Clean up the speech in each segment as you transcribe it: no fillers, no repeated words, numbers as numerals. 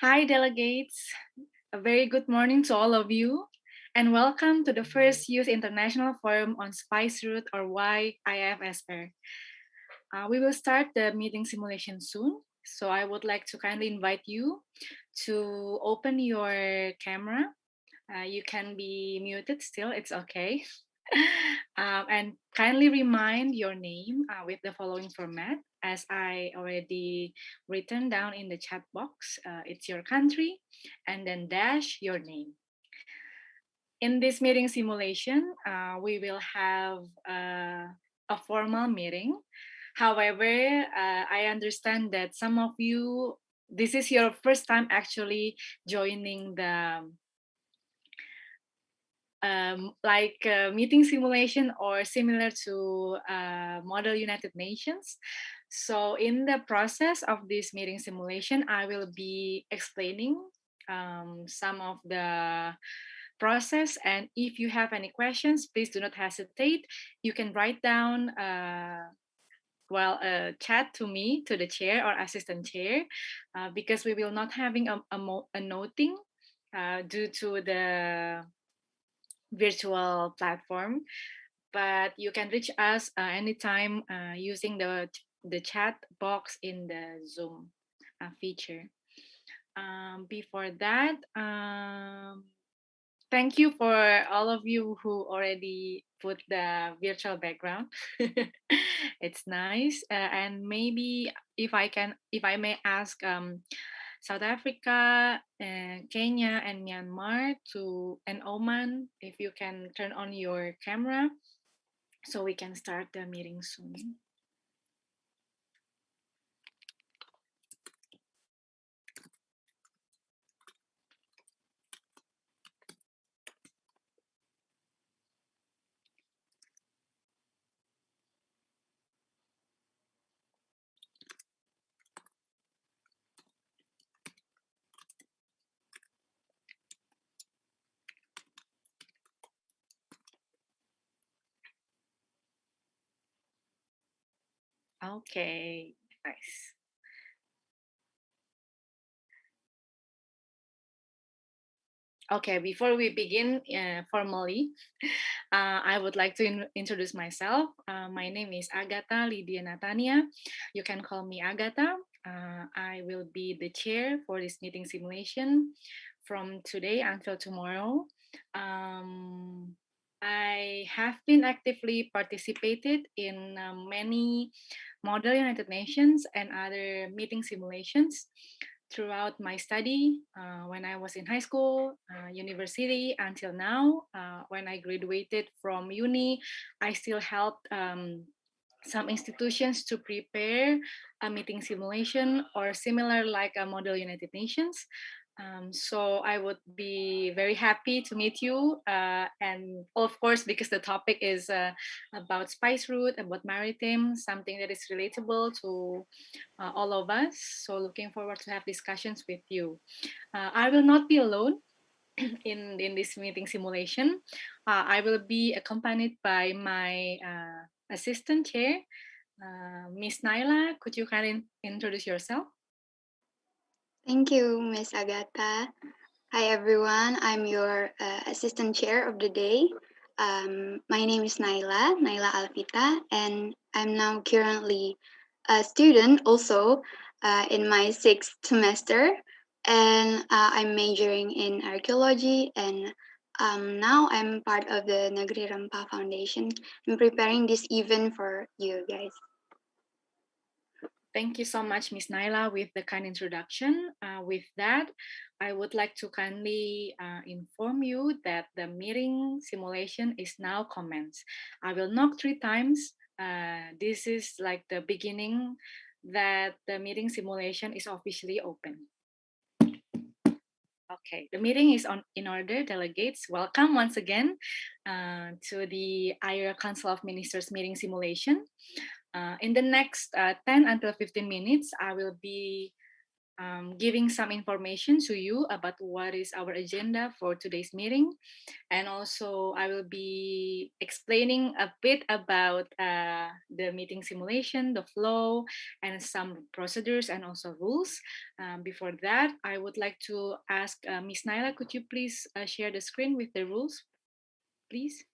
Hi, delegates. A very good morning to all of you, and welcome to the first Youth International Forum on Spice Route, or YIFSR. We will start the meeting simulation soon, so I would like to kindly invite you to open your camera. You can be muted still, it's okay. And kindly remind your name with the following format, as I already written down in the chat box. It's your country, and then dash your name. In this meeting simulation, we will have a formal meeting. However, I understand that some of you, this is your first time actually joining the meeting simulation or similar to Model United Nations. So in the process of this meeting simulation, I will be explaining some of the process. And if you have any questions, please do not hesitate. You can write down chat to me, to the chair or assistant chair, because we will not having a noting due to the virtual platform, but you can reach us anytime using the chat box in the Zoom feature. Before that, thank you for all of you who already put the virtual background. It's nice, and maybe if I may ask South Africa, Kenya, and Myanmar and Oman, if you can turn on your camera so we can start the meeting soon. Okay, nice. Okay, before we begin formally, I would like to introduce myself. My name is Agatha Lydia Natania. You can call me Agatha. I will be the chair for this meeting simulation from today until tomorrow. Um, I have been actively participated in many Model United Nations and other meeting simulations throughout my study when I was in high school, university, until now. When I graduated from uni, I still helped some institutions to prepare a meeting simulation or similar like a Model United Nations. So I would be very happy to meet you. And of course, because the topic is about spice route, about maritime, something that is relatable to all of us. So looking forward to have discussions with you. I will not be alone in this meeting simulation. I will be accompanied by my assistant chair, Miss Naila. Could you kindly introduce yourself? Thank you, Miss Agatha. Hi, everyone. I'm your assistant chair of the day. My name is Naila Alvita, and I'm now currently a student also in my 6th semester. And I'm majoring in archaeology, and now I'm part of the Negeri Rempah Foundation. I'm preparing this event for you guys. Thank you so much, Ms. Naila, with the kind introduction. With that, I would like to kindly inform you that the meeting simulation is now commenced. I will knock 3 times. This is like the beginning that the meeting simulation is officially open. Okay, the meeting is in order. Delegates, welcome once again to the IORA Council of Ministers meeting simulation. In the next 10 until 15 minutes, I will be giving some information to you about what is our agenda for today's meeting. And also, I will be explaining a bit about the meeting simulation, the flow, and some procedures and also rules. Before that, I would like to ask Ms. Naila, could you please share the screen with the rules, please?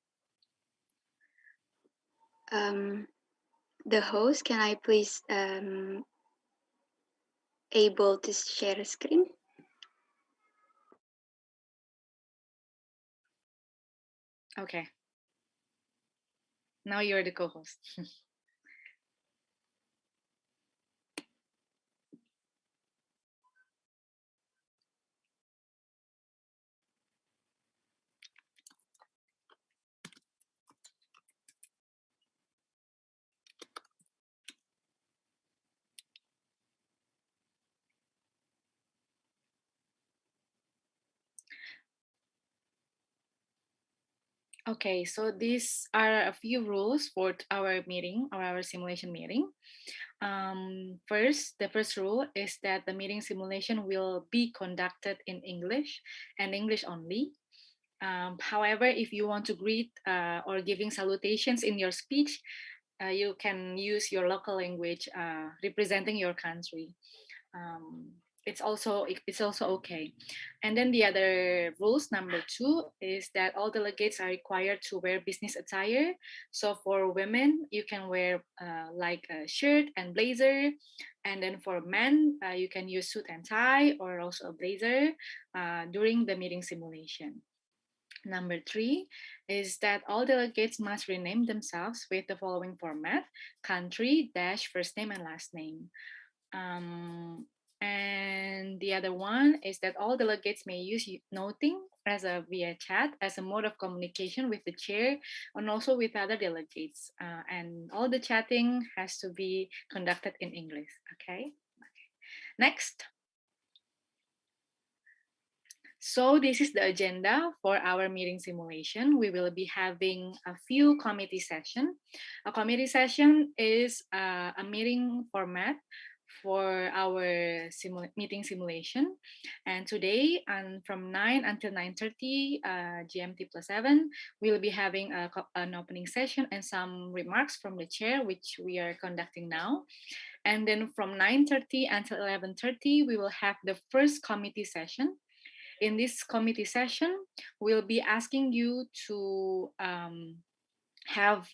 The host, can I please able to share a screen? Okay. Now you're the co-host. Okay, so these are a few rules for our meeting or our simulation meeting. The first rule is that the meeting simulation will be conducted in English and English only. However, if you want to greet or giving salutations in your speech, you can use your local language representing your country. Um, it's also okay. And then the other rules, number 2, is that all delegates are required to wear business attire. So for women, you can wear like a shirt and blazer, and then for men, you can use suit and tie or also a blazer during the meeting simulation. Number 3 is that all delegates must rename themselves with the following format: country dash first name and last name. Um, and the other one is that all delegates may use noting as a via chat as a mode of communication with the chair and also with other delegates. And all the chatting has to be conducted in English. Okay. Next. So this is the agenda for our meeting simulation. We will be having a few committee sessions. A committee session is a meeting format for our meeting simulation. And today, from 9 until 9:30 GMT plus 7, we'll be having an opening session and some remarks from the chair, which we are conducting now. And then from 9:30 until 11:30, we will have the first committee session. In this committee session, we'll be asking you to have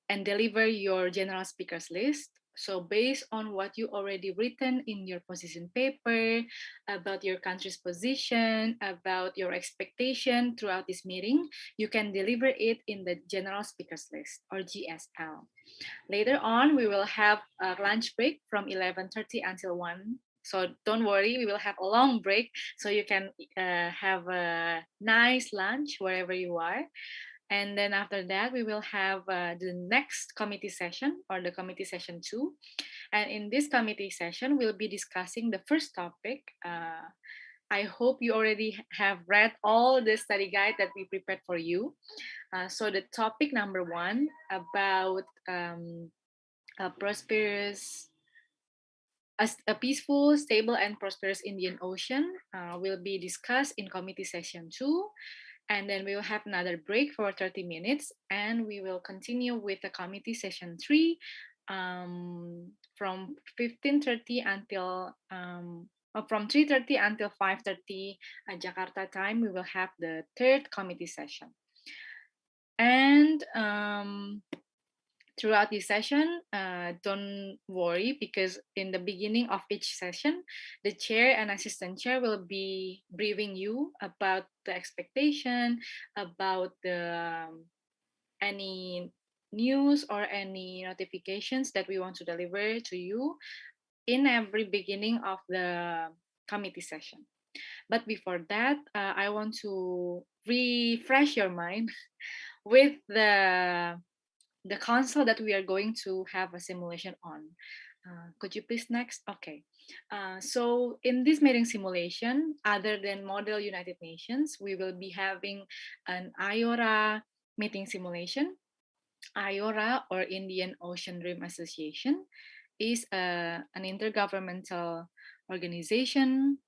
and deliver your general speakers list. So based on what you already written in your position paper about your country's position, about your expectation throughout this meeting, you can deliver it in the general speakers list or GSL. Later on, we will have a lunch break from 11:30 until 1. So don't worry, we will have a long break so you can have a nice lunch wherever you are. And then after that, we will have the next committee session or the committee session 2. And in this committee session, we'll be discussing the first topic. I hope you already have read all the study guide that we prepared for you. So the topic number 1 about a prosperous, a peaceful, stable, and prosperous Indian Ocean will be discussed in committee session 2. And then we will have another break for 30 minutes, and we will continue with the committee session 3 from 15:30 until from 3:30 until 5:30 Jakarta time. We will have the third committee session. And throughout this session, don't worry, because in the beginning of each session, the chair and assistant chair will be briefing you about the expectation, about the any news or any notifications that we want to deliver to you in every beginning of the committee session. But before that, I want to refresh your mind with the console that we are going to have a simulation on. Could you please next? Okay. So in this meeting simulation, other than Model United Nations, we will be having an IORA meeting simulation. IORA, or Indian Ocean Rim Association, is an intergovernmental organization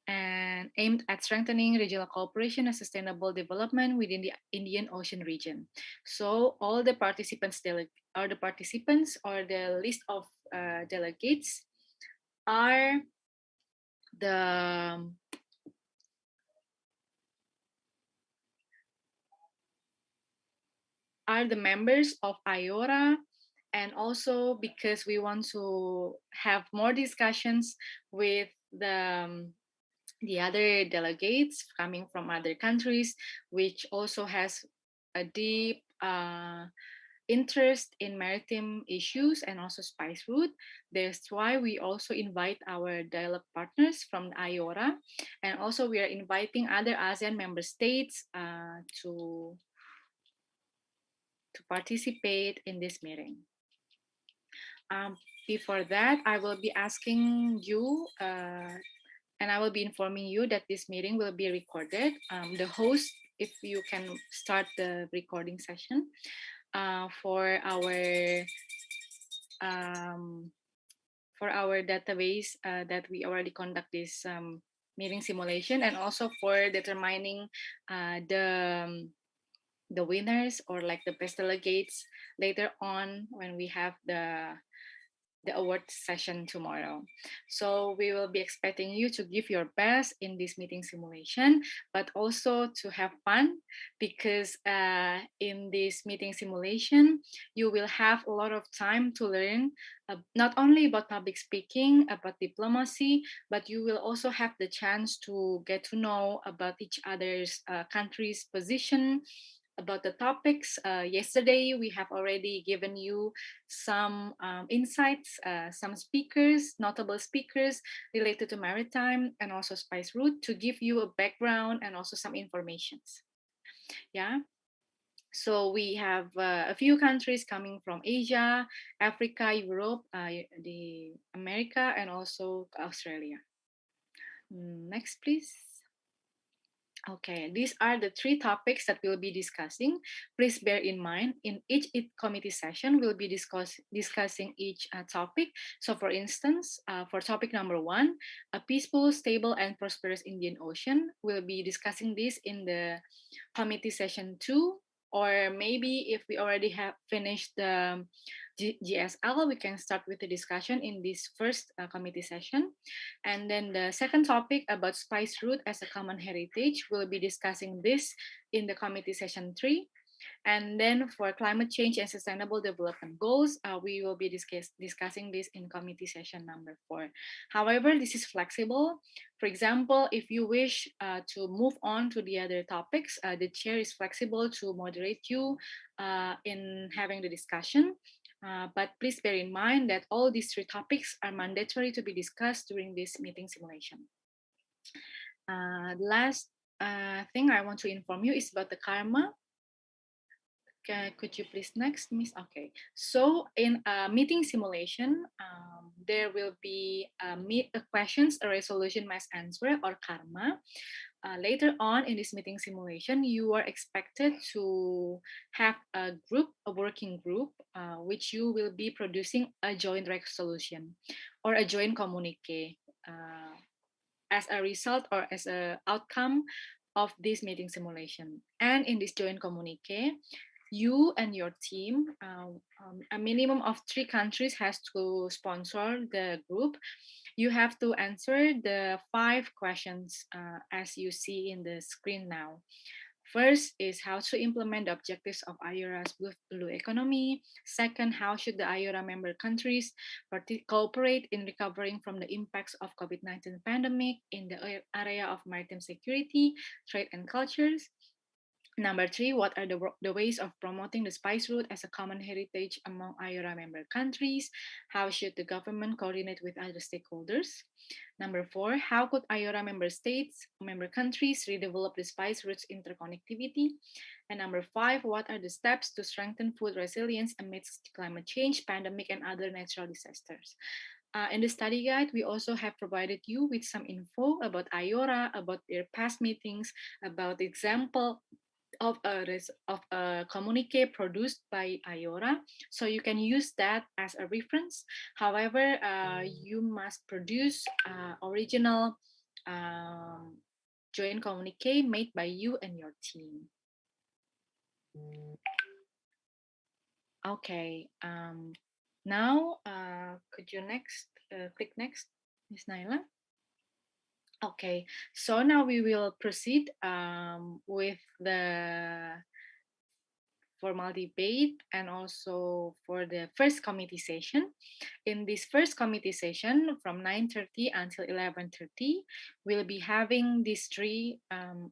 and aimed at strengthening regional cooperation and sustainable development within the Indian Ocean region. So all the participants or the list of delegates are the members of IORA, and also because we want to have more discussions with the other delegates coming from other countries, which also has a deep interest in maritime issues and also spice route. That's why we also invite our dialogue partners from the IORA, and also we are inviting other ASEAN member states to participate in this meeting. Before that, I will be asking you and I will be informing you that this meeting will be recorded. The host, if you can start the recording session for our database that we already conduct this meeting simulation, and also for determining the winners or like the best delegates later on when we have the award session tomorrow. So we will be expecting you to give your best in this meeting simulation, but also to have fun, because in this meeting simulation, you will have a lot of time to learn not only about public speaking, about diplomacy, but you will also have the chance to get to know about each other's country's position, about the topics. Yesterday, we have already given you some insights, some speakers, notable speakers related to maritime and also spice route, to give you a background and also some informations. Yeah. So we have a few countries coming from Asia, Africa, Europe, the America, and also Australia. Next, please. Okay, these are the three topics that we'll be discussing. Please bear in mind, in each committee session, we'll be discussing each topic. So for instance, for topic number 1, a peaceful, stable, and prosperous Indian Ocean, we'll be discussing this in the committee session 2, or maybe if we already have finished the GSL, we can start with the discussion in this first committee session. And then the second topic about spice route as a common heritage, we'll be discussing this in the committee session 3. And then for climate change and sustainable development goals, we will be discussing this in committee session number 4. However, this is flexible. For example, if you wish to move on to the other topics, the chair is flexible to moderate you in having the discussion. But please bear in mind that all these 3 topics are mandatory to be discussed during this meeting simulation. The last thing I want to inform you is about the karma. Could you please next, Miss? Okay. So in a meeting simulation, there will be questions, a resolution mass answer, or karma. Later on in this meeting simulation, you are expected to have a working group, which you will be producing a joint resolution or a joint communique as a result or as an outcome of this meeting simulation. And in this joint communique, you and your team, a minimum of 3 countries has to sponsor the group. You have to answer the 5 questions as you see in the screen now. First is how to implement the objectives of IORA's blue economy. Second, how should the IORA member countries cooperate in recovering from the impacts of COVID-19 pandemic in the area of maritime security, trade, and cultures. Number 3, what are the ways of promoting the spice route as a common heritage among IORA member countries? How should the government coordinate with other stakeholders? Number 4, how could IORA member countries redevelop the spice routes interconnectivity? And number 5, what are the steps to strengthen food resilience amidst climate change, pandemic, and other natural disasters? In the study guide, we also have provided you with some info about IORA, about their past meetings, about the example of a communique produced by IORA. So you can use that as a reference. However, you must produce original joint communique made by you and your team. Okay. Now, could you click next, Ms. Naila? Okay, so now we will proceed with the formal debate and also for the first committee session. In this first committee session from 9:30 until 11:30, we'll be having these 3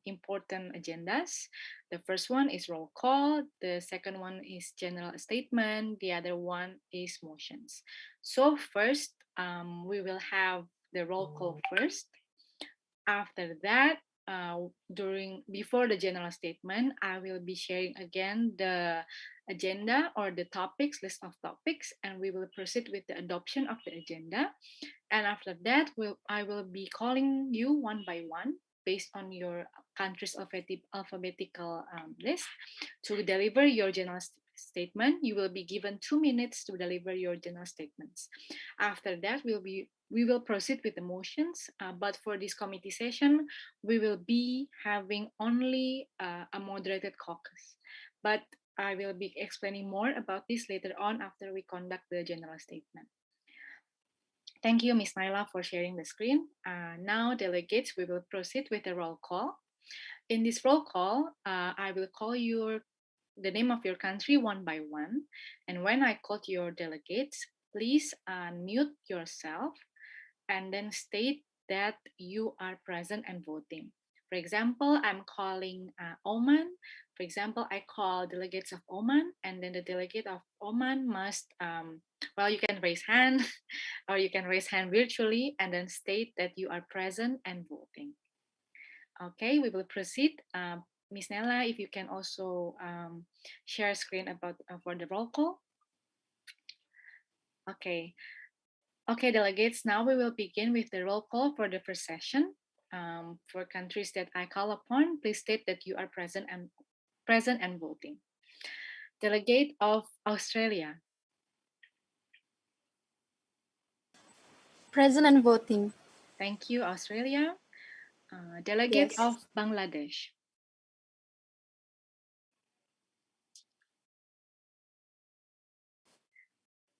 important agendas. The first one is roll call, the second one is general statement, the other one is motions. So first, we will have the roll call first. After that, before the general statement, I will be sharing again the agenda or the list of topics, and we will proceed with the adoption of the agenda. And after that, I will be calling you one by one based on your country's alphabetical list to deliver your general statement. You will be given 2 minutes to deliver your general statements. After that, we will proceed with the motions, but for this committee session, we will be having only a moderated caucus. But I will be explaining more about this later on after we conduct the general statement. Thank you, Ms. Naila, for sharing the screen. Now, delegates, we will proceed with the roll call. In this roll call, I will call the name of your country one by one. And when I call your delegates, please unmute yourself and then state that you are present and voting. For example, I'm calling Oman. For example, I call delegates of Oman, and then the delegate of Oman must, you can raise hand or you can raise hand virtually and then state that you are present and voting. Okay, we will proceed. Ms. Nella, if you can also share screen about for the roll call. Okay. Okay, delegates, now we will begin with the roll call for the first session. For countries that I call upon, please state that you are present and voting. Delegate of Australia. Present and voting. Thank you, Australia. Delegate Yes. of Bangladesh.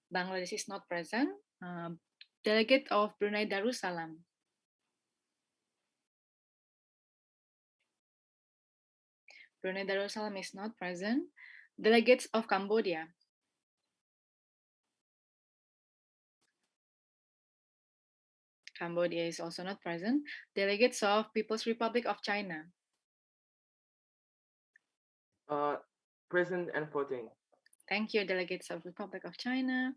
Bangladesh is not present. Delegate of Brunei Darussalam. Brunei Darussalam is not present. Delegates of Cambodia. Cambodia is also not present. Delegates of People's Republic of China. Present and voting. Thank you, delegates of Republic of China.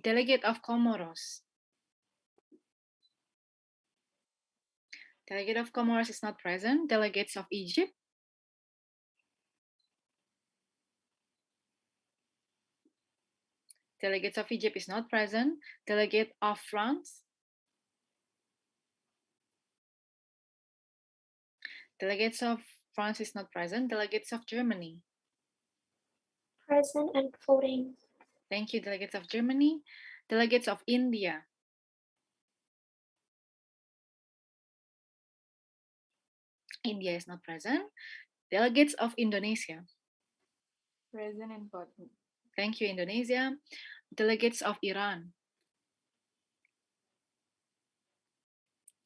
Delegate of Comoros. Delegate of Comoros is not present. Delegates of Egypt. Delegates of Egypt is not present. Delegate of France. Delegates of France is not present. Delegates of Germany. Present and voting. Thank you, delegates of Germany. Delegates of India. India is not present. Delegates of Indonesia. Present and voting. Thank you, Indonesia. Delegates of Iran.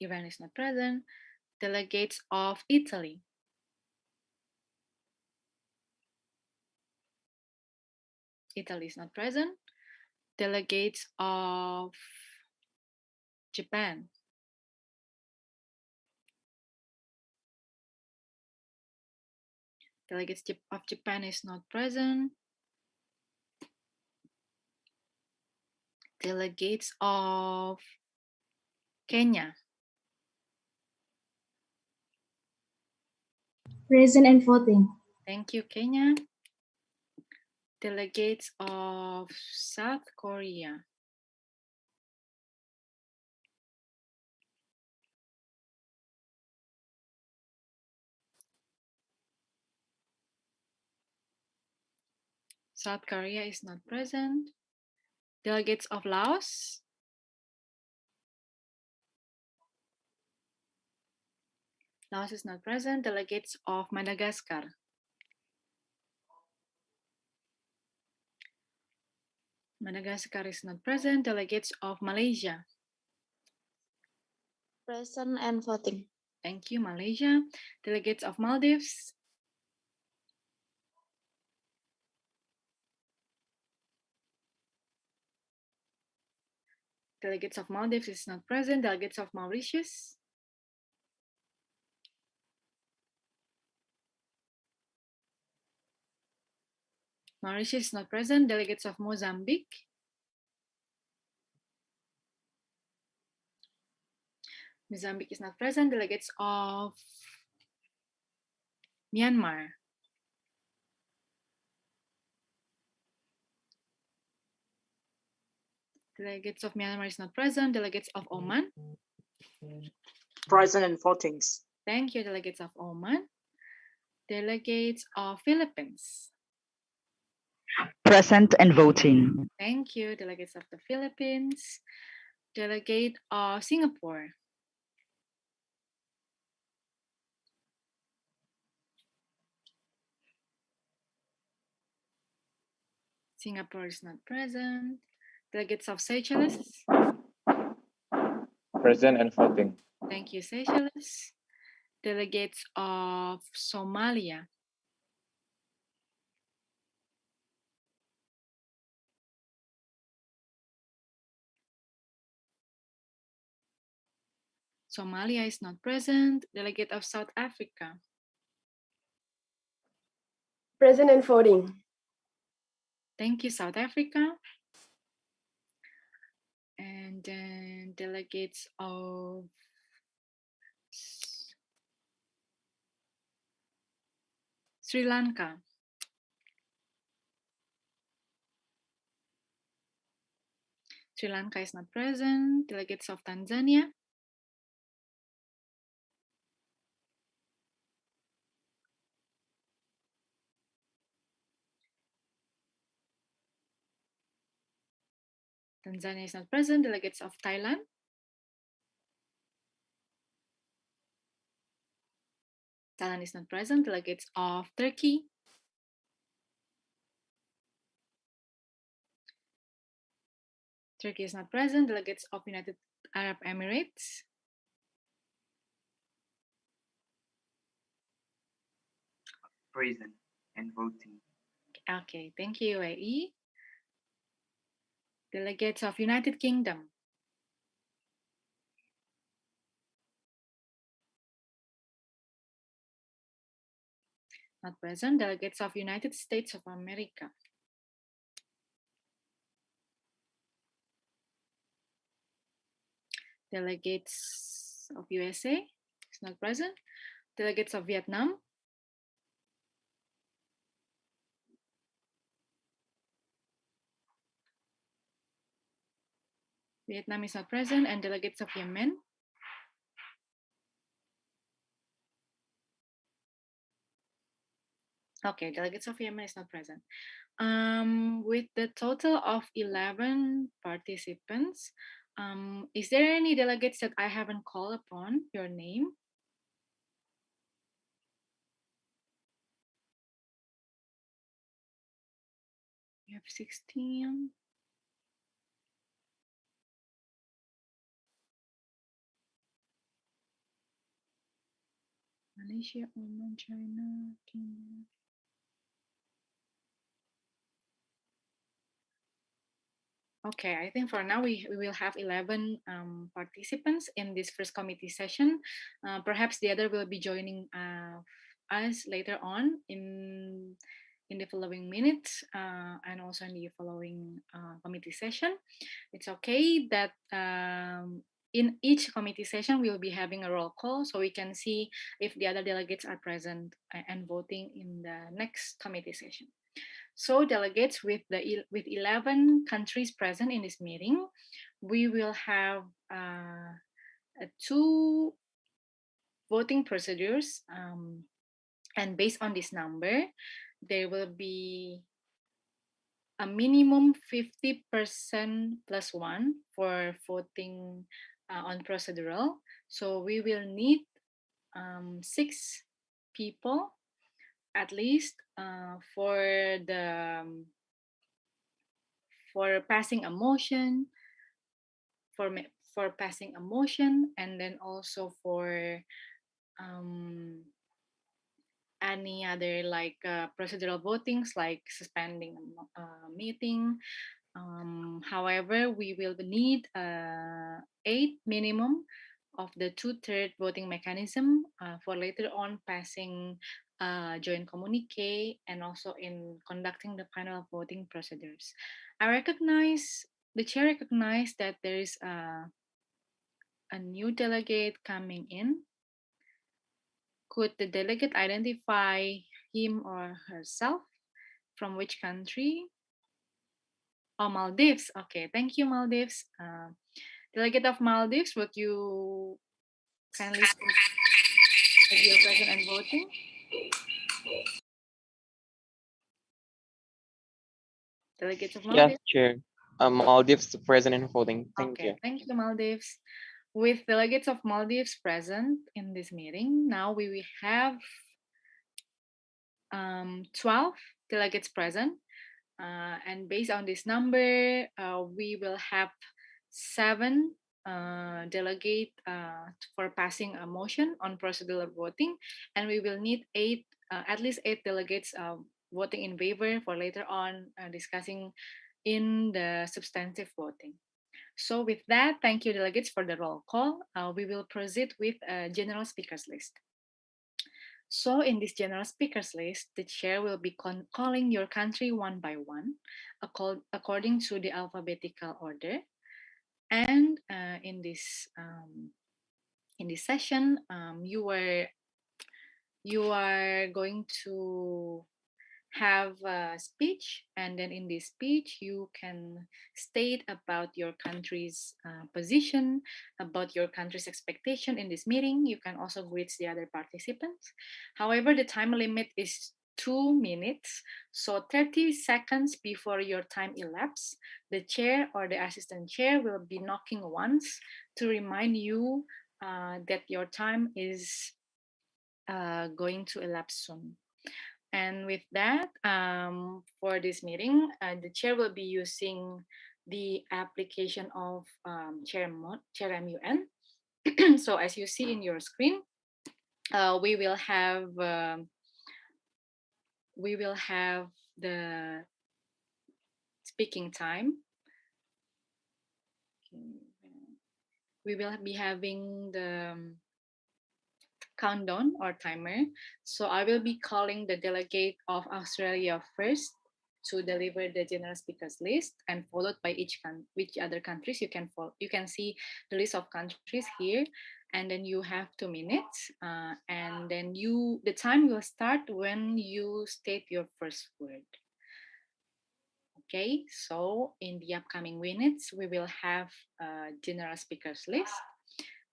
Iran is not present. Delegates of Italy. Italy is not present. Delegates of Japan. Delegates of Japan is not present. Delegates of Kenya. Present and voting. Thank you, Kenya. Delegates of South Korea. South Korea is not present. Delegates of Laos. Laos is not present. Delegates of Madagascar. Madagascar is not present. Delegates of Malaysia. Present and voting. Thank you, Malaysia. Delegates of Maldives. Delegates of Maldives is not present. Delegates of Mauritius. Mauritius is not present. Delegates of Mozambique. Mozambique is not present. Delegates of Myanmar. Delegates of Myanmar is not present. Delegates of Oman. Present and voting. Thank you, delegates of Oman. Delegates of Philippines. Present and voting. Thank you, delegates of the Philippines. Delegate of Singapore. Singapore is not present. Delegates of Seychelles. Present and voting. Thank you, Seychelles. Delegates of Somalia. Somalia is not present. Delegate of South Africa. Present and voting. Thank you, South Africa. And then delegates of Sri Lanka. Sri Lanka is not present. Delegates of Tanzania. Tanzania is not present. Delegates of Thailand. Thailand is not present. Delegates of Turkey. Turkey is not present. Delegates of United Arab Emirates. Present and voting. Okay, thank you, UAE. Delegates of United Kingdom. Not present. Delegates of United States of America. Delegates of USA is not present. Delegates of Vietnam. Vietnam is not present. And delegates of Yemen. Okay, delegates of Yemen is not present. With the total of 11 participants, is there any delegates that I haven't called upon your name? We have 16. Malaysia, Oman, China, Kenya. Okay, I think for now we will have 11 participants in this first committee session. Perhaps the other will be joining us later on in the following minutes and also in the following committee session. It's okay that in each committee session we'll be having a roll call so we can see if the other delegates are present and voting in the next committee session. So delegates with 11 countries present in this meeting, we will have 2 voting procedures, and based on this number, there will be a minimum 50% plus 1 for voting on procedural. So we will need 6 people at least for passing a motion, for passing a motion, and then also for any other like procedural votings like suspending a meeting. However, we will need 8 minimum of the 2/3 voting mechanism for later on passing joint communique and also in conducting the final voting procedures. The chair recognized that there is a new delegate coming in. Could the delegate identify him or herself? From which country? Oh, Maldives. Okay, thank you, Maldives. Delegate of Maldives, would you kindly state that you're present and voting? Delegates of Maldives? Yes, Chair. Maldives present and voting. Thank Okay, you. thank you, Maldives. With delegates of Maldives present in this meeting, now we will have 12 delegates present. And based on this number, we will have 7 delegate for passing a motion on procedural voting, and we will need at least 8 delegates voting in favor for later on discussing in the substantive voting. So with that, thank you delegates for the roll call. We will proceed with a general speakers list. So in this general speakers list, the chair will be calling your country one by one, according to the alphabetical order. And in this session, you are going to have a speech, and then in this speech you can state about your country's position, about your country's expectation in this meeting. You can also greet the other participants. However, the time limit is 2 minutes. So 30 seconds before your time elapses, the chair or the assistant chair will be knocking once to remind you that your time is going to elapse soon. And with that, for this meeting, the chair will be using the application of Chair MUN. So as you see in your screen, we will have the speaking time. We will be having the countdown or timer. So I will be calling the delegate of Australia first to deliver the general speakers list, and followed by which other countries. You can see the list of countries here, and then you have 2 minutes, and then the time will start when you state your first word. Okay, so in the upcoming minutes, we will have a general speakers list.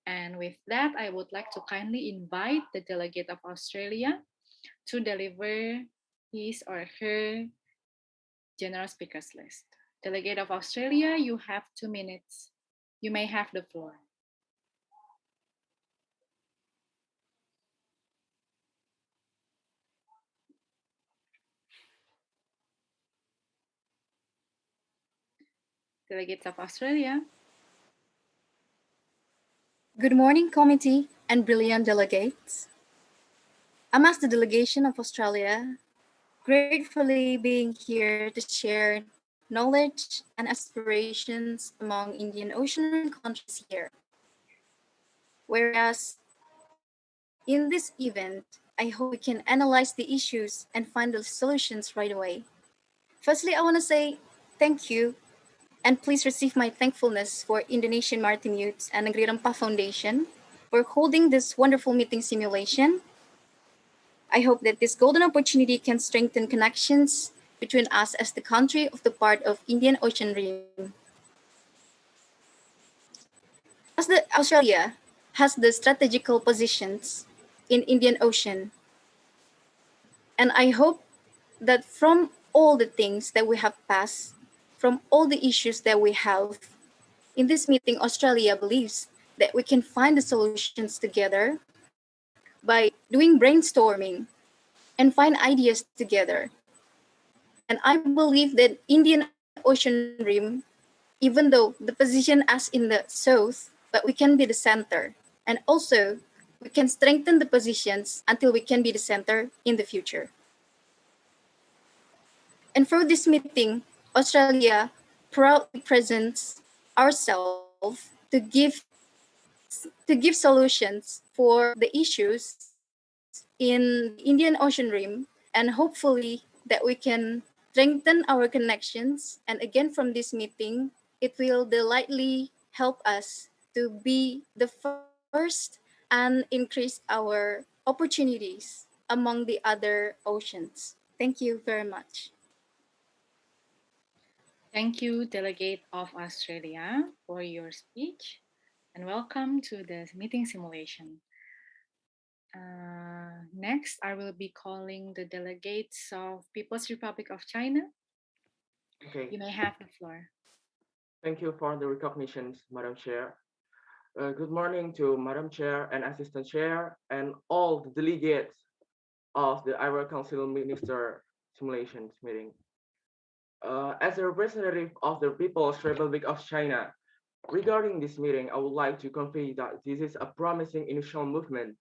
And with that, I would like to kindly invite the delegate of Australia to deliver his or her general speakers list. Delegate of Australia, you have 2 minutes. You may have the floor. Delegates of Australia. Good morning, committee and brilliant delegates. I'm as the delegation of Australia, gratefully being here to share knowledge and aspirations among Indian Ocean Rim countries here. Whereas in this event, I hope we can analyze the issues and find the solutions right away. Firstly, I want to say thank you, and please receive my thankfulness for Indonesian Maritim Youth and Negeri Rempah Foundation for holding this wonderful meeting simulation. I hope that this golden opportunity can strengthen connections between us as the country of the part of Indian Ocean Rim. As the Australia has the strategical positions in Indian Ocean, and I hope that from all the things that we have passed, from all the issues that we have, in this meeting, Australia believes that we can find the solutions together by doing brainstorming and find ideas together. And I believe that Indian Ocean Rim, even though the position as in the south, but we can be the center. And also, we can strengthen the positions until we can be the center in the future. And through this meeting, Australia proudly presents ourselves to give solutions for the issues in the Indian Ocean Rim, and hopefully that we can strengthen our connections. And again, from this meeting, it will delightfully help us to be the first and increase our opportunities among the other oceans. Thank you very much. Thank you, Delegate of Australia, for your speech, and welcome to the meeting simulation. Next, I will be calling the delegates of People's Republic of China. Okay. You may have the floor. Thank you for the recognitions, Madam Chair. Good morning to Madam Chair and Assistant Chair and all the delegates of the IORA Council Minister Simulations meeting. As a representative of the People's Republic of China, regarding this meeting, I would like to convey that this is a promising initial movement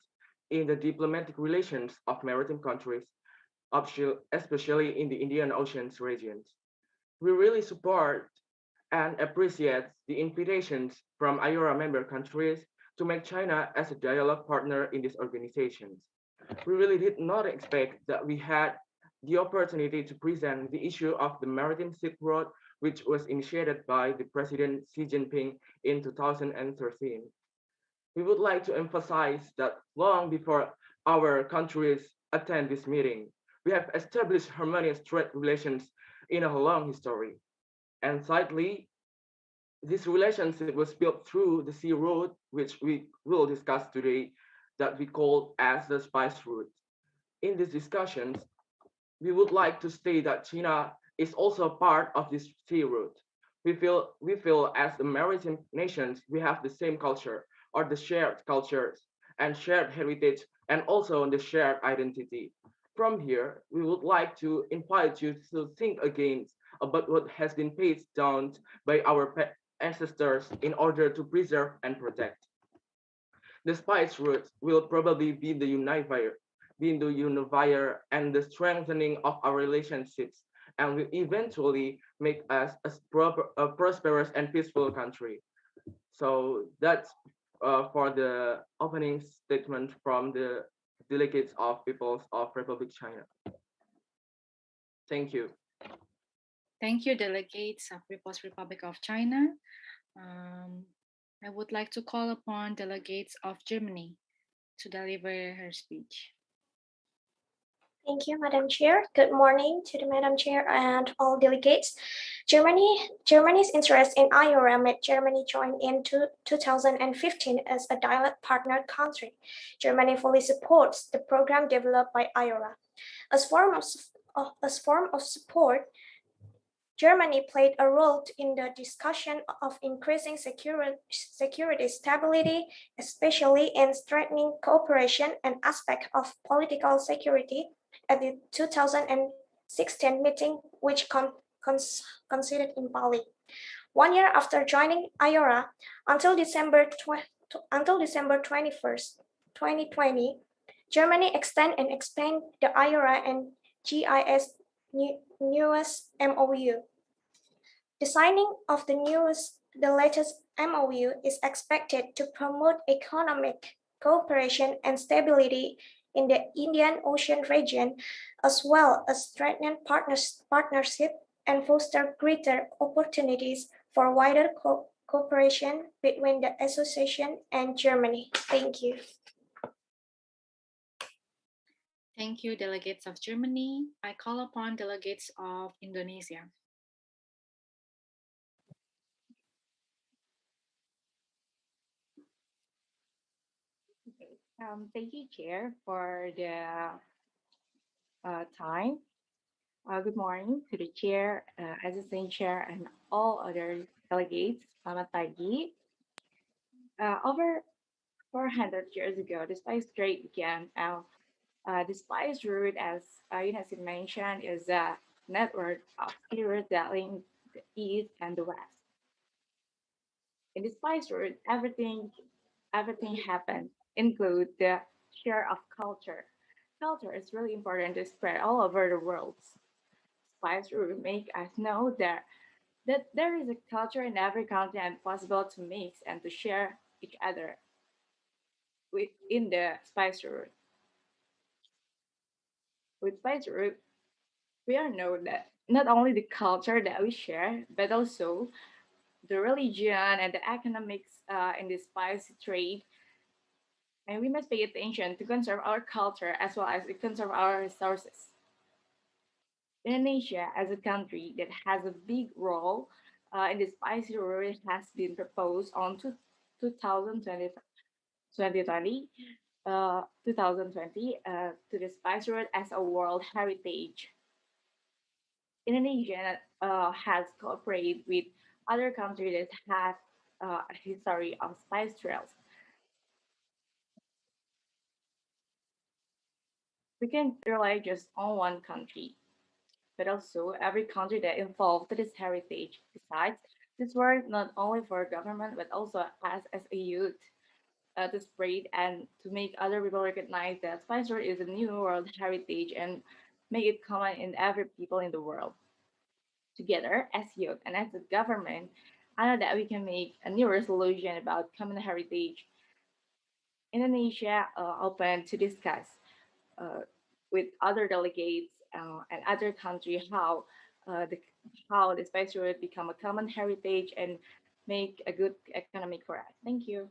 in the diplomatic relations of maritime countries, especially in the Indian Ocean's regions. We really support and appreciate the invitations from IORA member countries to make China as a dialogue partner in these organizations. We really did not expect that we had the opportunity to present the issue of the Maritime Silk Road, which was initiated by the President Xi Jinping in 2013. We would like to emphasize that long before our countries attend this meeting, we have established harmonious trade relations in a long history. And sadly, this relationship was built through the sea route, which we will discuss today, that we call as the spice route. In these discussions, we would like to state that China is also a part of this sea route. We feel as the maritime nations, we have the same culture or the shared cultures and shared heritage and also the shared identity. From here, we would like to invite you to think again about what has been passed down by our ancestors in order to preserve and protect. The spice route will probably be the unifier and the strengthening of our relationships and will eventually make us a prosperous and peaceful country. So that's for the opening statement from the delegates of Peoples of Republic China. Thank you. Thank you, delegates of People's Republic of China. I would like to call upon delegates of Germany to deliver her speech. Thank you, Madam Chair. Good morning to the Madam Chair and all delegates. Germany's interest in IORA made Germany join in 2015 as a dialogue partner country. Germany fully supports the program developed by IORA. As form of support, Germany played a role in the discussion of increasing security stability, especially in strengthening cooperation and aspects of political security at the 2016 meeting, which considered in Bali. 1 year after joining IORA, until December 21st, 2020, Germany extended and expanded the IORA and GIS newest MOU. The signing of the latest MOU is expected to promote economic cooperation and stability in the Indian Ocean region, as well as strengthen partnership and foster greater opportunities for wider cooperation between the association and Germany. Thank you. Thank you, delegates of Germany. I call upon delegates of Indonesia. Thank you, Chair, for the time. Good morning to the Chair, Assistant Chair, and all other delegates. Selamat pagi. Over 400 years ago, the spice trade began. The spice route, as Ines mentioned, is a network of sea routes that link the east and the west. In the spice route, everything happens, include the share of culture. Culture is really important to spread all over the world. Spice route make us know that there is a culture in every continent possible to mix and to share each other within the spice route. With spice route, we all know that not only the culture that we share, but also the religion and the economics in the spice trade. And we must pay attention to conserve our culture as well as to conserve our resources. Indonesia, as a country that has a big role in the spice route, has been proposed on 2020, 2020 to the spice route as a World Heritage. Indonesia has cooperated with other countries that have a history of spice trails. We can rely just on one country, but also every country that involved to this heritage. Besides, this work not only for government, but also us as a youth to spread and to make other people recognize that spice route is a new world heritage and make it common in every people in the world. Together as youth and as a government, I know that we can make a new resolution about common heritage. Indonesia open to discuss with other delegates and other countries how the spice route become a common heritage and make a good economic for us. Thank you.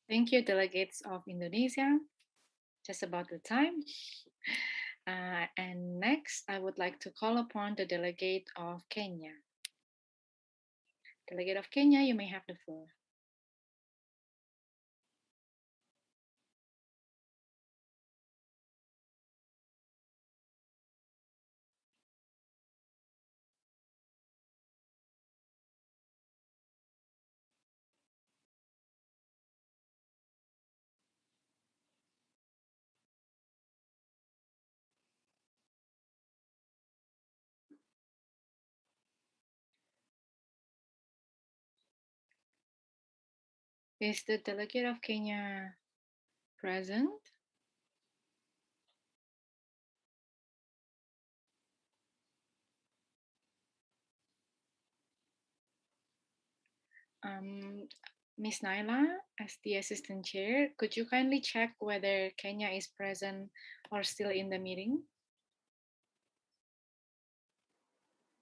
Thank you, delegates of Indonesia. Just about the time. And next, I would like to call upon the delegate of Kenya. Delegate of Kenya, you may have the floor. Is the delegate of Kenya present? Ms. Naila, as the assistant chair, could you kindly check whether Kenya is present or still in the meeting?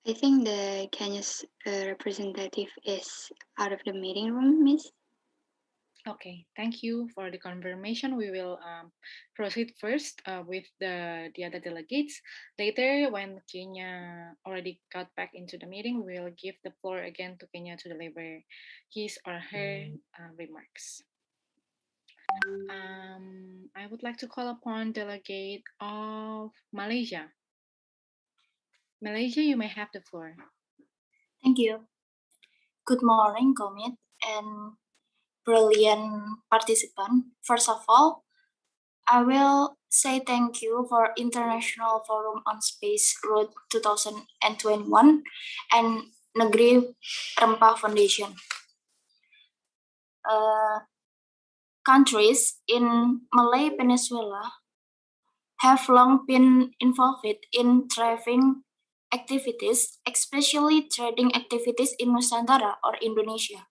I think the Kenya's representative is out of the meeting room, Miss. Okay, thank you for the confirmation. We will proceed first with the other delegates. Later, when Kenya already got back into the meeting, we will give the floor again to Kenya to deliver his or her remarks. I would like to call upon delegate of Malaysia. Malaysia, you may have the floor. Thank you. Good morning, Komit and brilliant participant. First of all, I will say thank you for International Forum on Space Road 2021 and Negeri Rempah Foundation. Countries in Malay Peninsula have long been involved in trading activities, especially trading activities in Nusantara or Indonesia.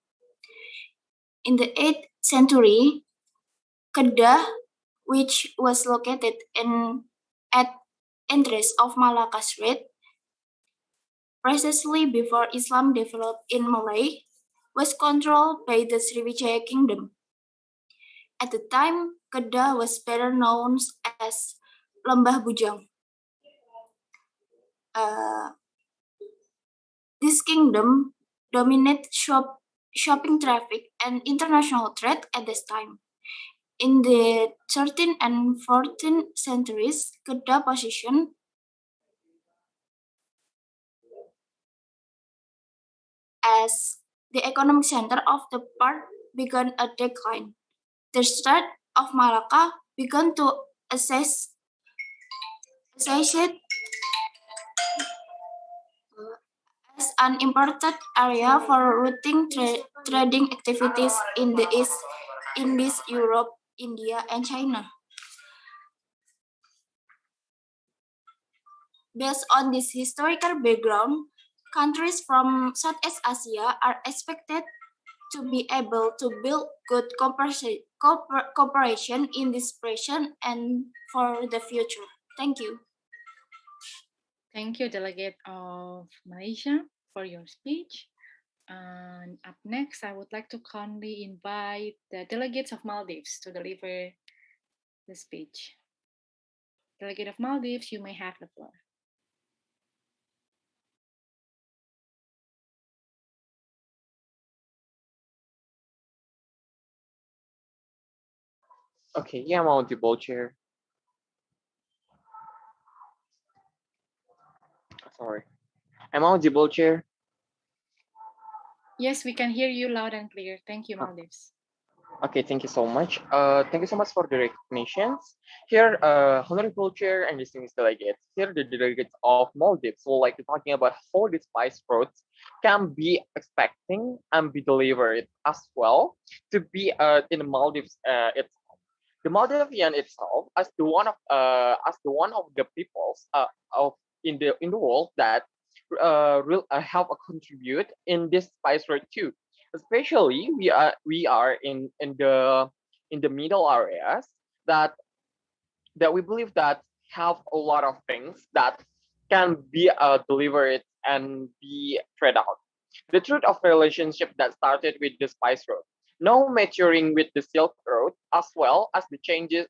In the 8th century, Kedah, which was located at entrance of Malacca Strait, precisely before Islam developed in Malay, was controlled by the Sriwijaya Kingdom. At the time, Kedah was better known as Lembah Bujang. This kingdom dominated shopping traffic and international trade at this time. In the 13th and 14th centuries, Kedah position as the economic center of the part began a decline. The Strait of Malacca began to assess it as an important area for routing trading activities in the East Indies, Europe, India, and China. Based on this historical background, countries from Southeast Asia are expected to be able to build good cooperation in this region and for the future. Thank you. Thank you, Delegate of Malaysia, for your speech. And up next, I would like to kindly invite the delegates of Maldives to deliver the speech. Delegate of Maldives, you may have the floor. Okay, yeah, I'm audible, Chair. Sorry. I'm audible, Chair. Yes, we can hear you loud and clear. Thank you, Maldives. Okay, thank you so much. Thank you so much for the recognitions. Here, Honorable Chair and distinguished delegates. Here, the delegates of Maldives will like to talking about how the spice roads can be expecting and be delivered as well to be in the Maldives itself. The Maldivian itself as the one of the peoples of in the world that have a contribute in this spice road too. Especially we are in the middle areas that we believe that have a lot of things that can be delivered and be spread out. The truth of relationship that started with the Spice Road, now maturing with the Silk Road, as well as the changes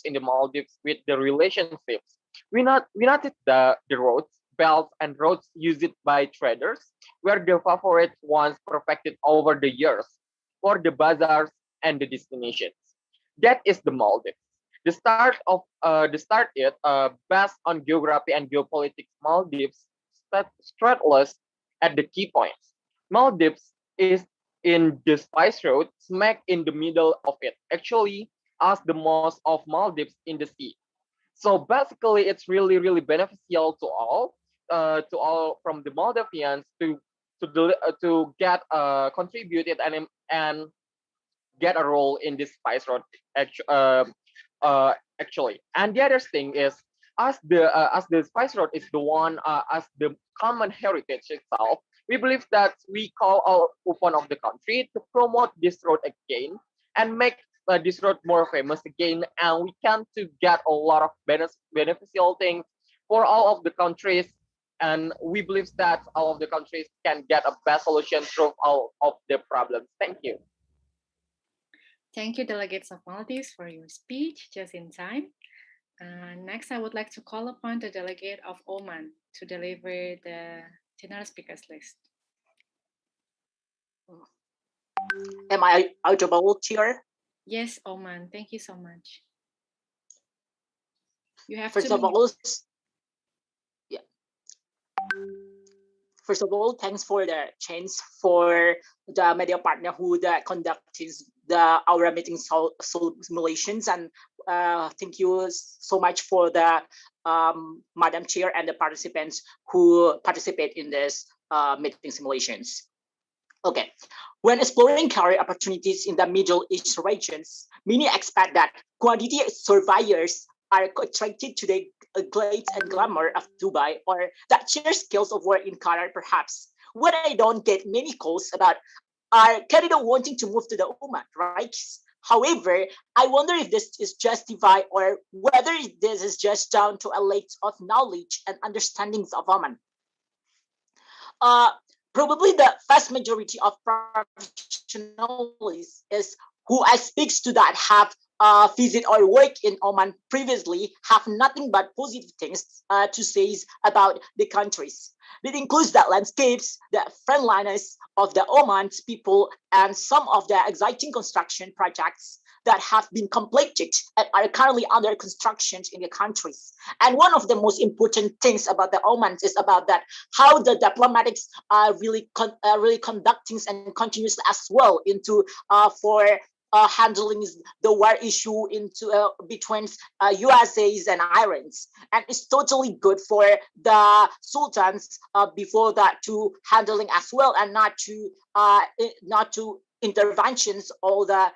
in the Maldives with the relationships. We noted the roads, belts, and roads used by traders were the favorite ones perfected over the years for the bazaars and the destinations. That is the Maldives. Based on geography and geopolitics, Maldives straddles at the key points. Maldives is in the spice road, smack in the middle of it, actually as the most of Maldives in the sea. So basically, it's really, really beneficial to all from the Maldivians to get contributed and get a role in this spice road actually. And the other thing is, as the spice road is the one as the common heritage itself, we believe that we call our open of the country to promote this road again and make this road more famous again, and we can to get a lot of beneficial things for all of the countries, and we believe that all of the countries can get a best solution through all of the problems. Thank you. Thank you, delegates of Maldives, for your speech just in time. Next, I would like to call upon the delegate of Oman to deliver the general speakers list. Am I audible, Chair? Yes, Oman. Thank you so much. You have First of all, yeah. First of all, thanks for the chance for the media partner who conducted our meeting simulations, and thank you so much for the Madam Chair and the participants who participate in this meeting simulations. Okay, when exploring career opportunities in the Middle East regions, many expect that quantity surveyors are attracted to the glitz and glamour of Dubai, or that sheer skills of work in Qatar, perhaps. What I don't get many calls about are candidates wanting to move to the Oman, right? However, I wonder if this is justified or whether this is just down to a lack of knowledge and understandings of Oman. Probably the vast majority of professionals is who I speak to that have visit or work in Oman previously have nothing but positive things to say about the countries. It includes the landscapes, the friendliness of the Oman's people, and some of the exciting construction projects that have been completed and are currently under construction in the countries. And one of the most important things about the Oman is about that how the diplomatics are really conducting and continues as well into for handling the war issue into between USAs and Irans, and it's totally good for the sultans before that to handling as well, and not to interventions all the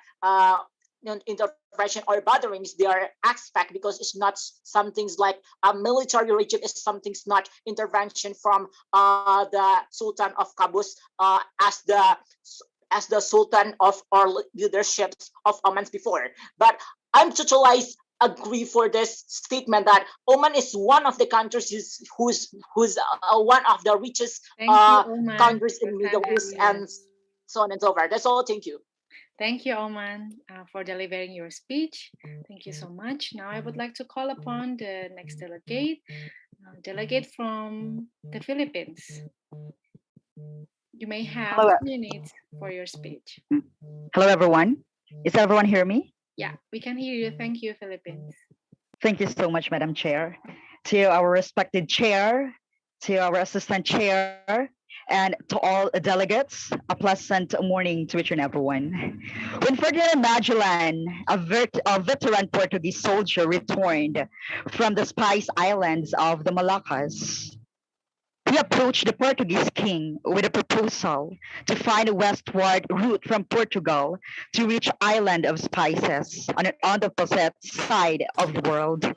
intervention or botherings they are expect, because it's not some things like a military regime, is something's not intervention from the Sultan of Qaboos as the Sultan of our leaderships of Oman before. But I'm totally agree for this statement that Oman is one of the countries who's one of the richest countries in the Middle East, and so on and so forth. That's all. Thank you. Thank you, Oman, for delivering your speech. Thank you so much. Now I would like to call upon the next delegate, delegate from the Philippines. You may have 2 minutes for your speech. Hello, everyone. Is everyone hear me? Yeah, we can hear you. Thank you, Philippines. Thank you so much, Madam Chair. To our respected chair, to our assistant chair, and to all delegates, a pleasant morning to each and everyone. When Ferdinand Magellan, a veteran Portuguese soldier, returned from the Spice Islands of the Moluccas, he approached the Portuguese king with a proposal to find a westward route from Portugal to reach island of spices on the opposite side of the world.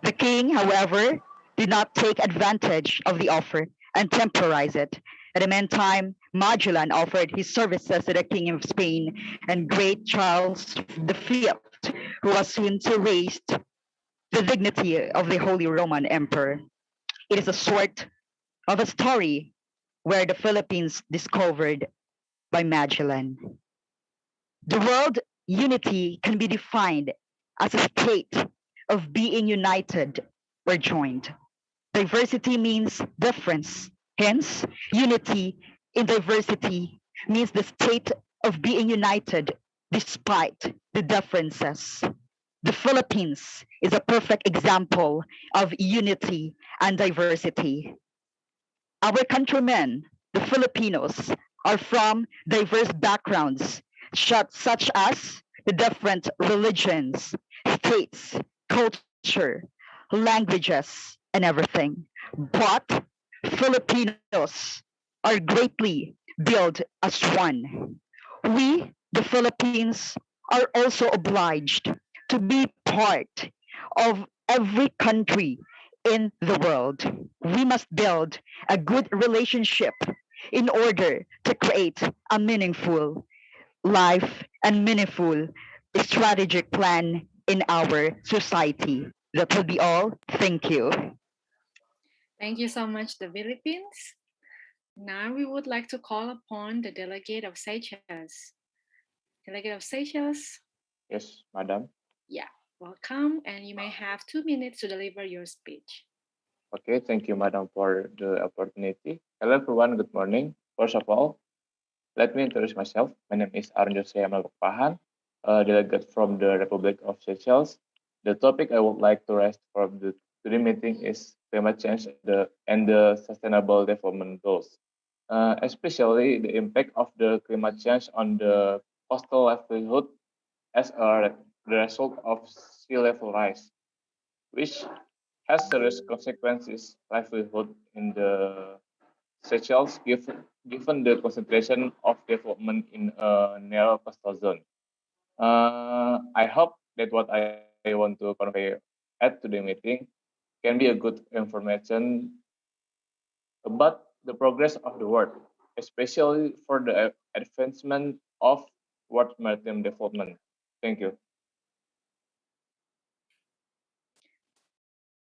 The king, however, did not take advantage of the offer and temporize it. At the meantime, Magellan offered his services to the King of Spain and great Charles V, who was soon to raise the dignity of the Holy Roman Emperor. It is a sort of a story where the Philippines discovered by Magellan. The world unity can be defined as a state of being united or joined. Diversity means difference. Hence, unity in diversity means the state of being united despite the differences. The Philippines is a perfect example of unity and diversity. Our countrymen, the Filipinos, are from diverse backgrounds, such as the different religions, states, culture, languages, and everything. But Filipinos are greatly built as one. We the Philippines are also obliged to be part of every country in the world. We must build a good relationship in order to create a meaningful life and meaningful strategic plan in our society. That will be all. Thank you. Thank you so much, the Philippines. Now we would like to call upon the delegate of Seychelles. Delegate of Seychelles, Yes, madam. yeah, welcome, and you may have 2 minutes to deliver your speech. Okay, thank you, madam, for the opportunity. Hello, everyone. Good morning. First of all, let me introduce myself. My name is Arjo Rempah, a delegate from the Republic of Seychelles. The topic I would like to raise from the today meeting is climate change and the sustainable development goals, especially the impact of the climate change on the coastal livelihood as the result of sea level rise, which has serious consequences livelihood in the Seychelles given the concentration of development in a narrow coastal zone. I hope that what I want to convey at today's meeting can be a good information about the progress of the world, especially for the advancement of world maritime development. Thank you.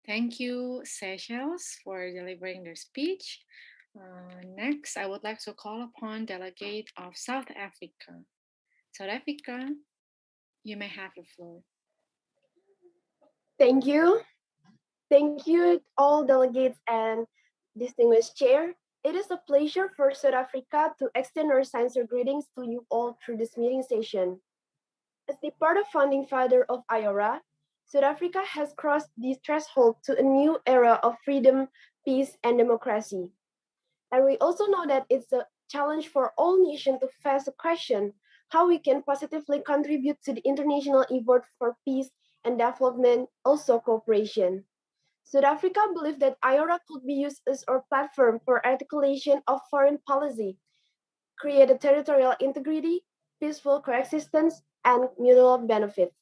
Thank you, Seychelles, for delivering their speech. Next, I would like to call upon delegate of South Africa. South Africa, you may have the floor. Thank you. Thank you, all delegates and distinguished chair. It is a pleasure for South Africa to extend our sincere greetings to you all through this meeting session. As the part of founding father of IORA, South Africa has crossed the threshold to a new era of freedom, peace, and democracy. And we also know that it's a challenge for all nations to face the question how we can positively contribute to the international effort for peace and development, also cooperation. South Africa believed that IORA could be used as our platform for articulation of foreign policy, create a territorial integrity, peaceful coexistence, and mutual benefit.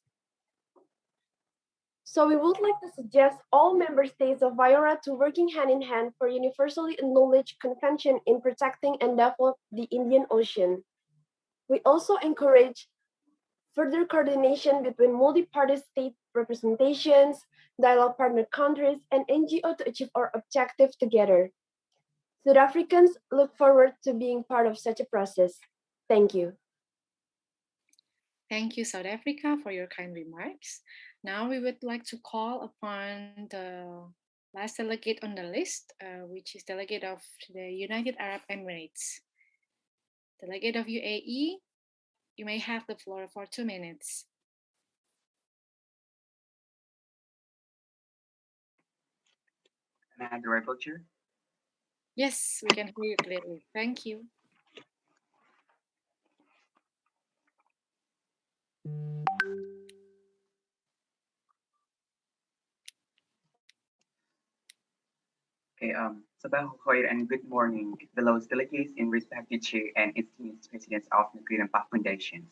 So we would like to suggest all member states of IORA to working hand in hand for universally acknowledged convention in protecting and develop the Indian Ocean. We also encourage further coordination between multi-party state representations, dialogue partner countries, and NGO to achieve our objective together. South Africans look forward to being part of such a process. Thank you. Thank you, South Africa, for your kind remarks. Now we would like to call upon the last delegate on the list, which is delegate of the United Arab Emirates. Delegate of UAE, you may have the floor for 2 minutes. Am I the right culture? Yes, we can hear you clearly. Thank you. Okay, Sabah Khair and good morning, fellow delegates in respected chair and esteemed presidents of the Rempah Foundation.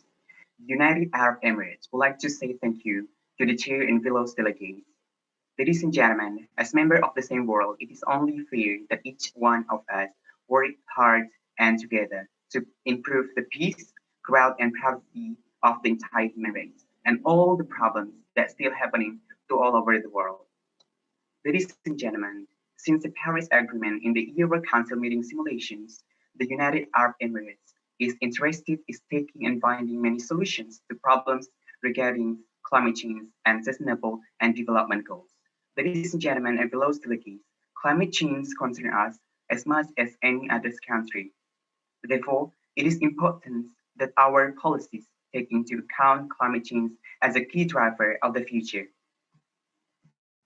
United Arab Emirates would like to say thank you to the chair and fellow delegates. Ladies and gentlemen, as members of the same world, it is only fair that each one of us work hard and together to improve the peace, growth, and privacy of the entire human race and all the problems that still happening to all over the world. Ladies and gentlemen, since the Paris Agreement in the IORA Council meeting simulations, the United Arab Emirates is interested in taking and finding many solutions to problems regarding climate change and sustainable and development goals. Ladies and gentlemen and fellow delegates, climate change concerns us as much as any other country. Therefore, it is important that our policies take into account climate change as a key driver of the future.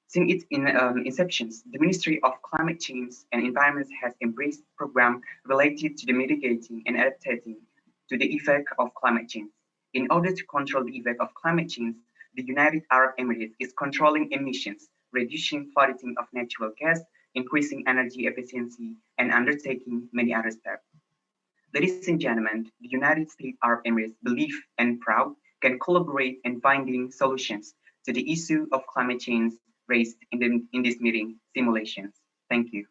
Since its inception, the Ministry of Climate Change and Environment has embraced programs related to the mitigating and adapting to the effect of climate change. In order to control the effect of climate change, the United Arab Emirates is controlling emissions, reducing polluting of natural gas, increasing energy efficiency, and undertaking many other steps. Ladies and gentlemen, the United States Arab Emirates believe and proud can collaborate in finding solutions to the issue of climate change raised in this meeting simulations. Thank you.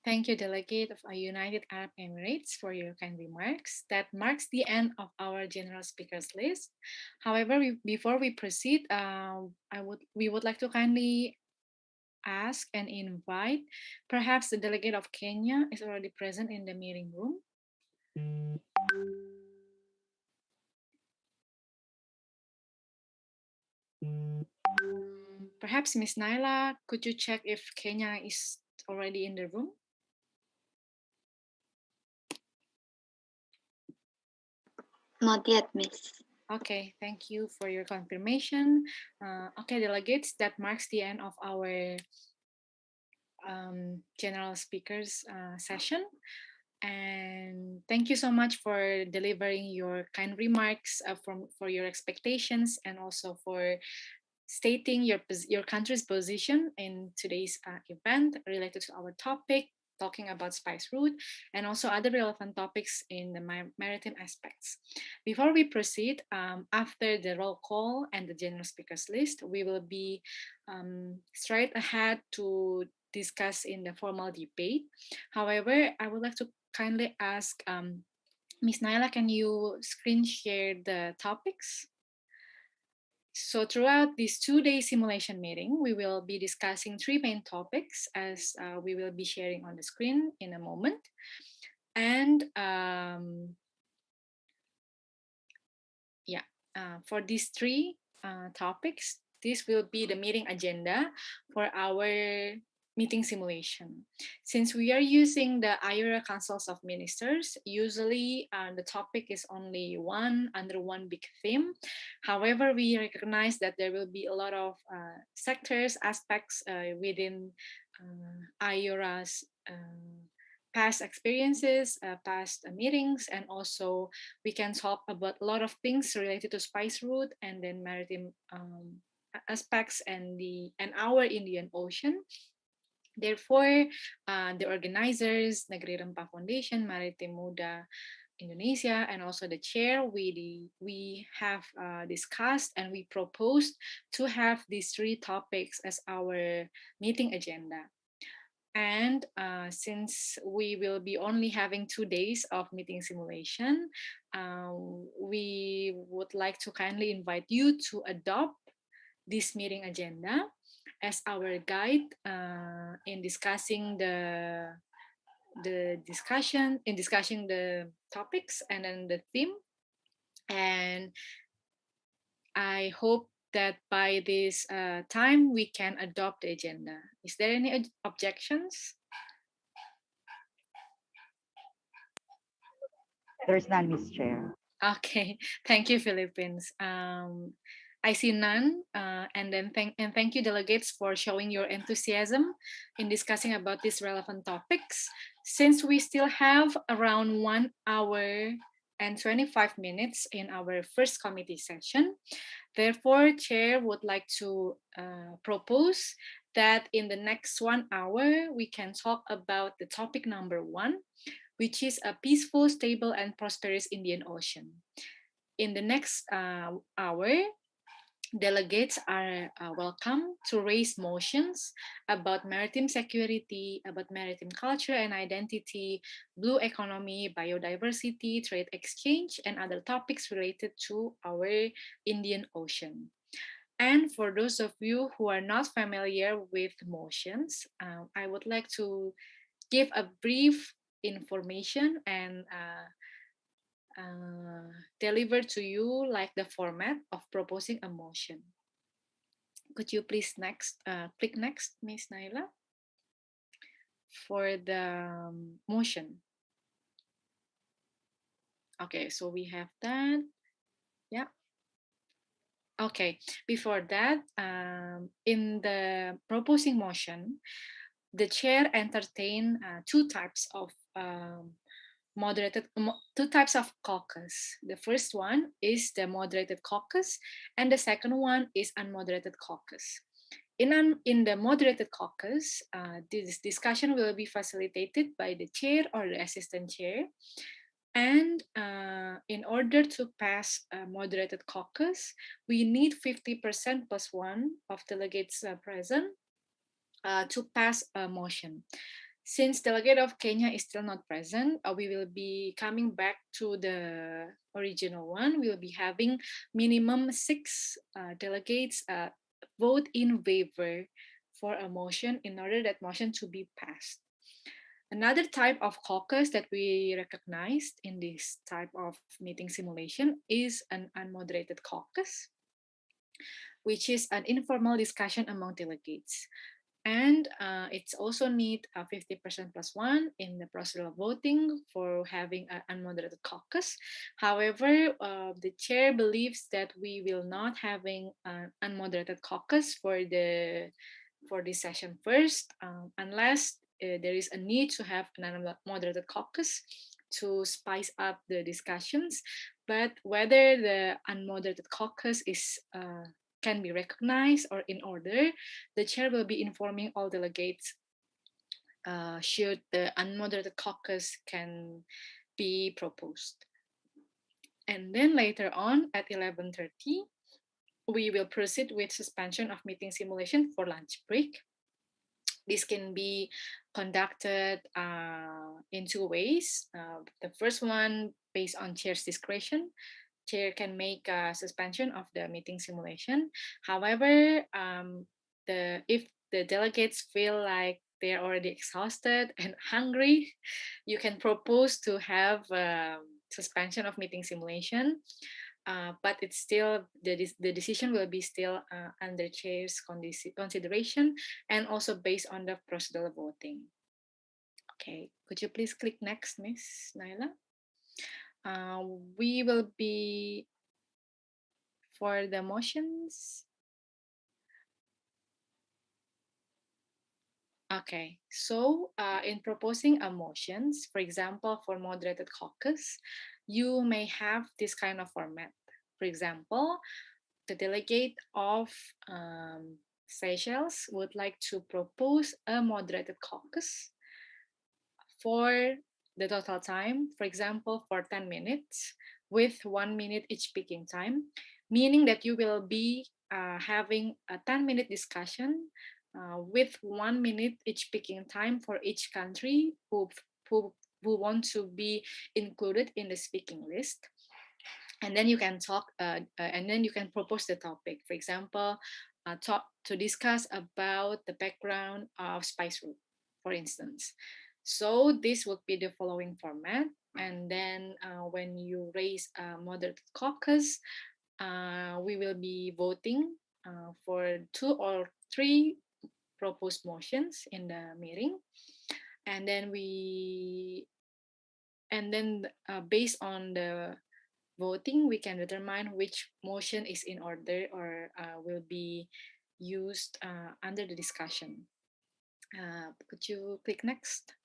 Thank you, Delegate of United Arab Emirates, for your kind remarks. That marks the end of our general speakers list. However, before we proceed, we would like to kindly ask and invite, perhaps the delegate of Kenya is already present in the meeting room. Perhaps Ms. Naila, could you check if Kenya is already in the room? Not yet, Miss. Okay, thank you for your confirmation. Okay, delegates, that marks the end of our general speakers session. And thank you so much for delivering your kind remarks for your expectations, and also for stating your country's position in today's event related to our topic, talking about spice route, and also other relevant topics in the maritime aspects. Before we proceed, after the roll call and the general speakers list, we will be straight ahead to discuss in the formal debate. However, I would like to kindly ask Ms. Naila, can you screen share the topics? So throughout this 2-day simulation meeting, we will be discussing 3 main topics, as we will be sharing on the screen in a moment. And for these 3 topics, this will be the meeting agenda for our meeting simulation. Since we are using the IORA Councils of Ministers, usually the topic is only under one big theme. However, we recognize that there will be a lot of sectors, aspects within IORA's past experiences, past meetings, and also we can talk about a lot of things related to spice route and then maritime aspects and our Indian Ocean. Therefore, the organizers, Negeri Rempah Foundation, Maritim Muda Indonesia, and also the chair, we have discussed and we proposed to have these 3 topics as our meeting agenda. And since we will be only having 2 days of meeting simulation, we would like to kindly invite you to adopt this meeting agenda as our guide in discussing the topics and then the theme. And I hope that by this time we can adopt the agenda. Is there any objections? There's none, Ms. Chair. Okay, thank you, Philippines. I see none, and thank you, delegates, for showing your enthusiasm in discussing about these relevant topics. Since we still have around 1 hour and 25 minutes in our first committee session, therefore, Chair would like to propose that in the next 1 hour, we can talk about the topic number 1, which is a peaceful, stable, and prosperous Indian Ocean. In the next hour, delegates are welcome to raise motions about maritime security, about maritime culture and identity, blue economy, biodiversity, trade exchange, and other topics related to our Indian Ocean. And for those of you who are not familiar with motions, I would like to give a brief information and deliver to you like the format of proposing a motion. Could you please click next, Ms. Naila, for the motion. Okay, so we have that. Yeah. Okay, before that, in the proposing motion, the chair entertained 2 types of two types of caucus. The first one is the moderated caucus, and the second one is unmoderated caucus. In the moderated caucus, this discussion will be facilitated by the chair or the assistant chair. And in order to pass a moderated caucus, we need 50% plus one of delegates present to pass a motion. Since delegate of Kenya is still not present, we will be coming back to the original one. We will be having minimum 6 delegates vote in favor for a motion in order that motion to be passed. Another type of caucus that we recognized in this type of meeting simulation is an unmoderated caucus, which is an informal discussion among delegates. And it's also need a 50% plus one in the procedural voting for having an unmoderated caucus. However, the chair believes that we will not having an unmoderated caucus for this session first, unless there is a need to have an unmoderated caucus to spice up the discussions. But whether the unmoderated caucus is can be recognized or in order, the chair will be informing all delegates should the unmoderated caucus can be proposed. And then later on at 11:30, we will proceed with suspension of meeting simulation for lunch break. This can be conducted in 2 ways. The first one based on chair's discretion. Chair can make a suspension of the meeting simulation. However, if the delegates feel like they're already exhausted and hungry, you can propose to have suspension of meeting simulation. But it's still the decision will be still under chair's consideration and also based on the procedural voting. Okay, could you please click next, Miss Naila? We will be for the motions. Okay, so in proposing a motions, for example, for moderated caucus, you may have this kind of format. For example, the delegate of Seychelles would like to propose a moderated caucus for the total time, for example, for 10 minutes with 1 minute each speaking time, meaning that you will be having a 10-minute discussion with 1 minute each speaking time for each country who want to be included in the speaking list. And then you can talk, and then you can propose the topic. For example, talk to discuss about the background of spice root, for instance. So this would be the following format. And then when you raise a moderated caucus, we will be voting for 2 or 3 proposed motions in the meeting. And then based on the voting, we can determine which motion is in order or will be used under the discussion. Could you click next?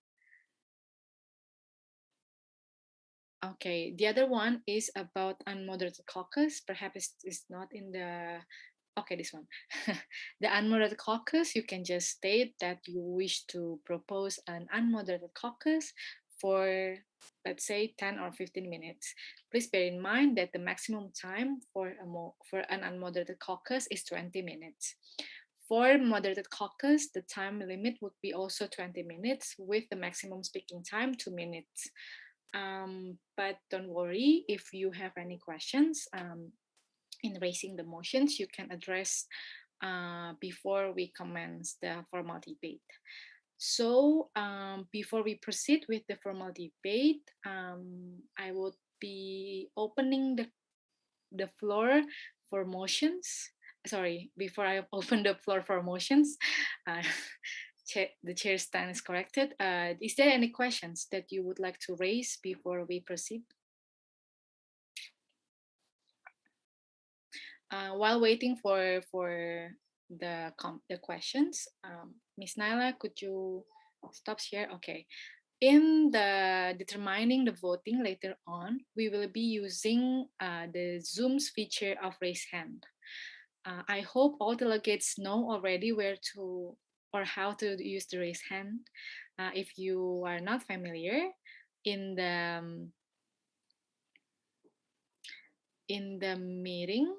Okay, the other one is about unmoderated caucus. Perhaps it's not in the, okay, this one. The unmoderated caucus, you can just state that you wish to propose an unmoderated caucus for, let's say, 10 or 15 minutes. Please bear in mind that the maximum time for an unmoderated caucus is 20 minutes. For moderated caucus, the time limit would be also 20 minutes with the maximum speaking time 2 minutes. But don't worry, if you have any questions in raising the motions, you can address before we commence the formal debate. So before we proceed with the formal debate, I would be opening the floor for motions. Sorry, before I open the floor for motions, the chair's stand is corrected. Is there any questions that you would like to raise before we proceed? While waiting for the questions, Ms. Naila, could you stop share? Okay. In the determining the voting later on, we will be using the Zoom's feature of raise hand. I hope all delegates know already where to or how to use the raise hand. If you are not familiar, in the meeting,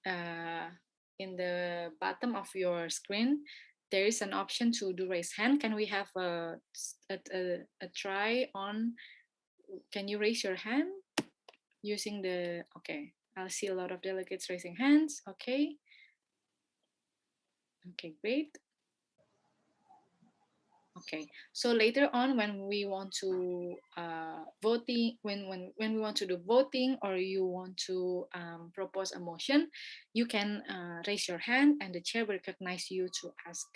in the bottom of your screen, there is an option to do raise hand. Can we have a try on? Can you raise your hand using the, okay, I'll see a lot of delegates raising hands. Okay. Okay, great. Okay, so later on when we want to voting, when we want to do voting or you want to propose a motion, you can raise your hand and the chair will recognize you to ask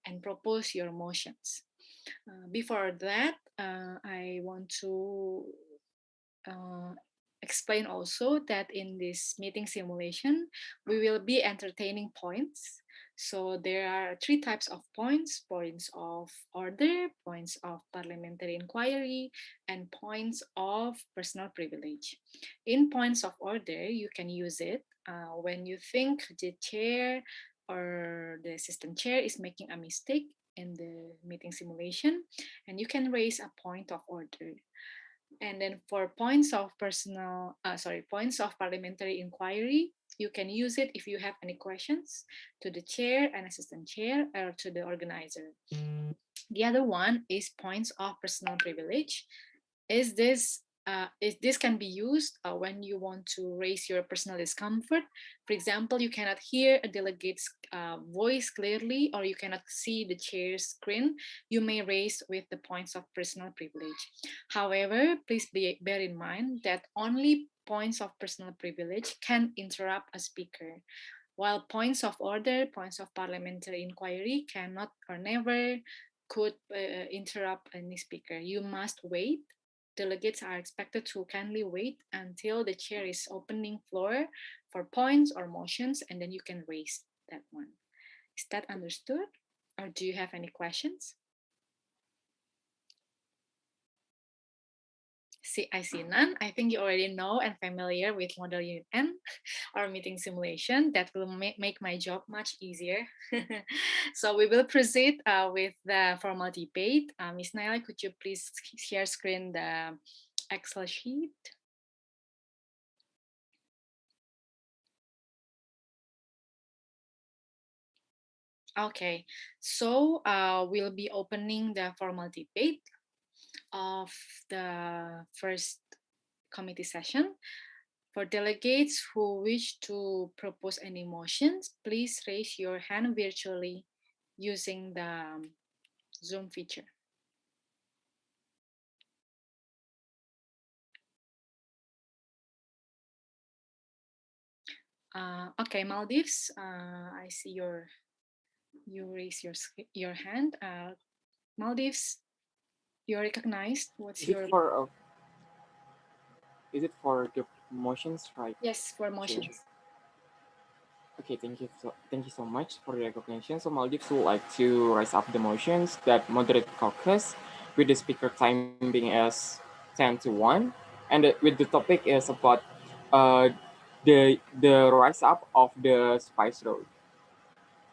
and propose your motions. Before that, I want to explain also that in this meeting simulation, we will be entertaining points. So there are 3 types of points: points of order, points of parliamentary inquiry, and points of personal privilege. In points of order, you can use it when you think the chair or the assistant chair is making a mistake in the meeting simulation, and you can raise a point of order. And then for points of points of parliamentary inquiry, you can use it if you have any questions to the chair and assistant chair or to the organizer. The other one is points of personal privilege. This can be used when you want to raise your personal discomfort. For example, you cannot hear a delegate's voice clearly or you cannot see the chair's screen. You may raise with the points of personal privilege. However, please bear in mind that only points of personal privilege can interrupt a speaker, while points of order, points of parliamentary inquiry cannot or never could interrupt any speaker. You must wait. Delegates are expected to kindly wait until the chair is opening floor for points or motions, and then you can raise that one. Is that understood? Or do you have any questions? I see none. I think you already know and familiar with Model Unit N or meeting simulation. That will make my job much easier. So we will proceed with the formal debate. Ms. Naila, could you please share screen the Excel sheet? Okay, so we'll be opening the formal debate of the first committee session. For delegates who wish to propose any motions, please raise your hand virtually using the Zoom feature. Okay, Maldives, I see you raise your hand. Maldives, you're recognized. What's Is your... it for is it for the motions, right? Yes, for motions. Okay, thank you so much for the recognition. So Maldives would like to raise up the motions that moderate caucus with the speaker time being as 10 to 1. And with the topic is about the rise up of the Spice Road.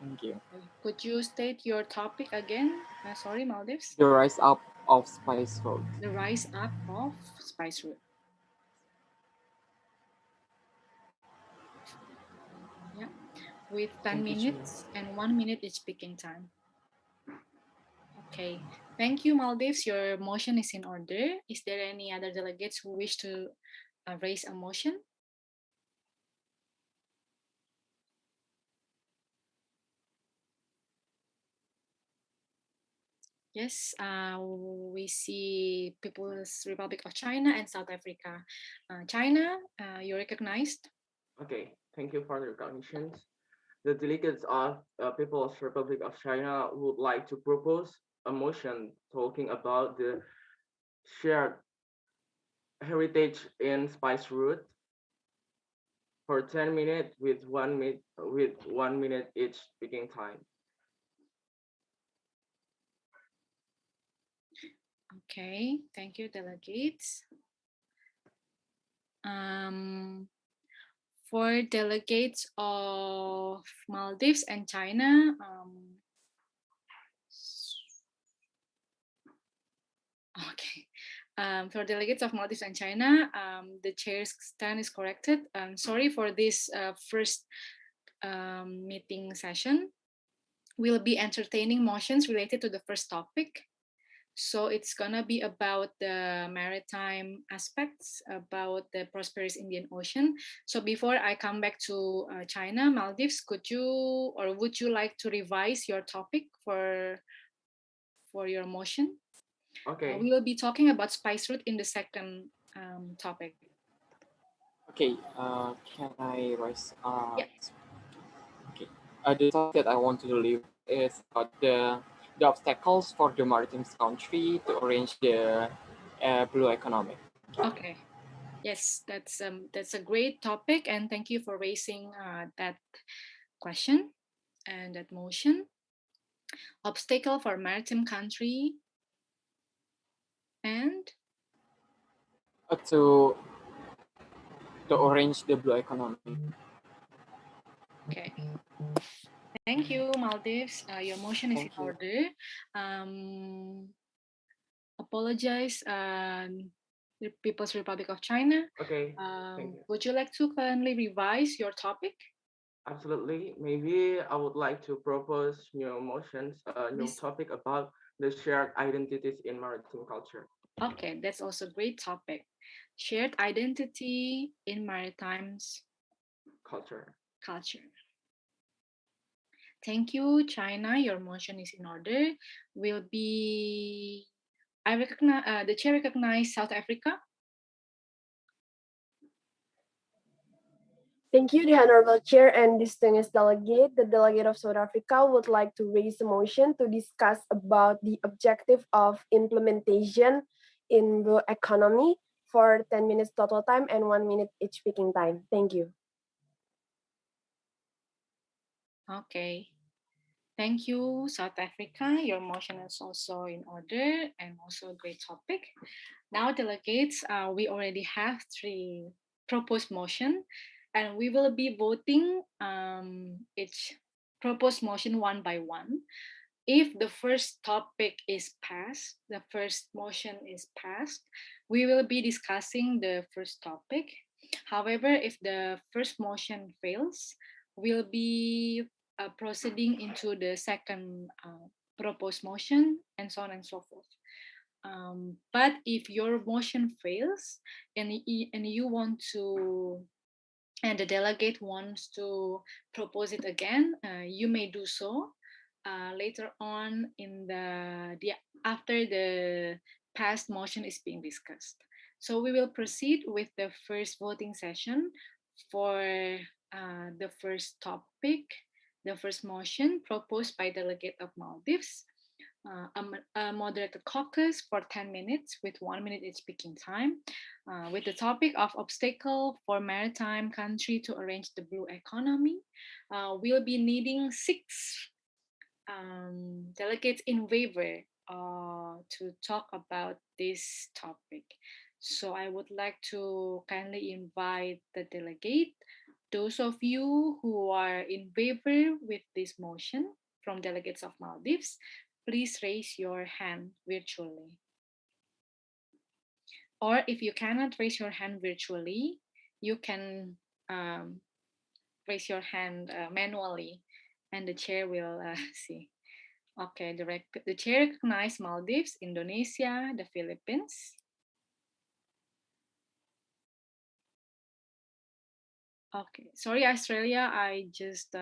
Thank you. Could you state your topic again? Sorry, Maldives. The rise up of Spice Road. The rise up of Spice Road. Yeah, with 10 minutes and 1 minute each speaking time. Okay, thank you, Maldives. Your motion is in order. Is there any other delegates who wish to raise a motion? Yes, we see People's Republic of China and South Africa. China, you're recognized. Okay, thank you for the recognitions. The delegates of People's Republic of China would like to propose a motion talking about the shared heritage in Spice Route for 10 minutes with 1 minute each speaking time. Okay, thank you, delegates. for delegates of Maldives and China, okay. For delegates of Maldives and China, the chair's stand is corrected. Sorry for this first meeting session. We'll be entertaining motions related to the first topic. So it's gonna be about the maritime aspects, about the prosperous Indian Ocean. So before I come back to China, Maldives, could you or would you like to revise your topic for your motion? Okay. We will be talking about spice route in the second topic. Okay, can I rise? Yeah. Okay. The topic that I want to deliver is about the obstacles for the maritime country to arrange the blue economy. Okay. Yes, that's a great topic, and thank you for raising that question and that motion. Obstacle for maritime country and To arrange the blue economy. okay. Thank you, Maldives. Your motion is in order. Apologize, the People's Republic of China. Okay. Would you like to kindly revise your topic? Absolutely. Maybe I would like to propose new motions, new topic about the shared identities in maritime culture. Okay, that's also a great topic. Shared identity in maritime culture. Thank you, China. Your motion is in order. Will be. I recognize the chair. Recognize South Africa. Thank you, the Honorable Chair and distinguished delegate. The delegate of South Africa would like to raise a motion to discuss about the objective of implementation in the economy for 10 minutes total time and 1 minute each speaking time. Thank you. Okay. Thank you, South Africa. Your motion is also in order and also a great topic. Now, delegates, we already have 3 proposed motion, and we will be voting each proposed motion one by one. If the first topic is passed, the first motion is passed, we will be discussing the first topic. However, if the first motion fails, we'll be proceeding into the second proposed motion and so on and so forth. But if your motion fails and you want to, and the delegate wants to propose it again, you may do so later on in the after the past motion is being discussed. So we will proceed with the first voting session for the first topic, the first motion proposed by delegate of Maldives. A moderated caucus for 10 minutes with 1 minute each speaking time, with the topic of obstacle for maritime country to arrange the blue economy. We'll be needing 6 delegates in favor to talk about this topic. So I would like to kindly invite the delegate, those of you who are in favor with this motion from delegates of Maldives, please raise your hand virtually. Or if you cannot raise your hand virtually, you can raise your hand manually and the chair will see. Okay, the chair recognizes Maldives, Indonesia, the Philippines. Okay, sorry, Australia. I just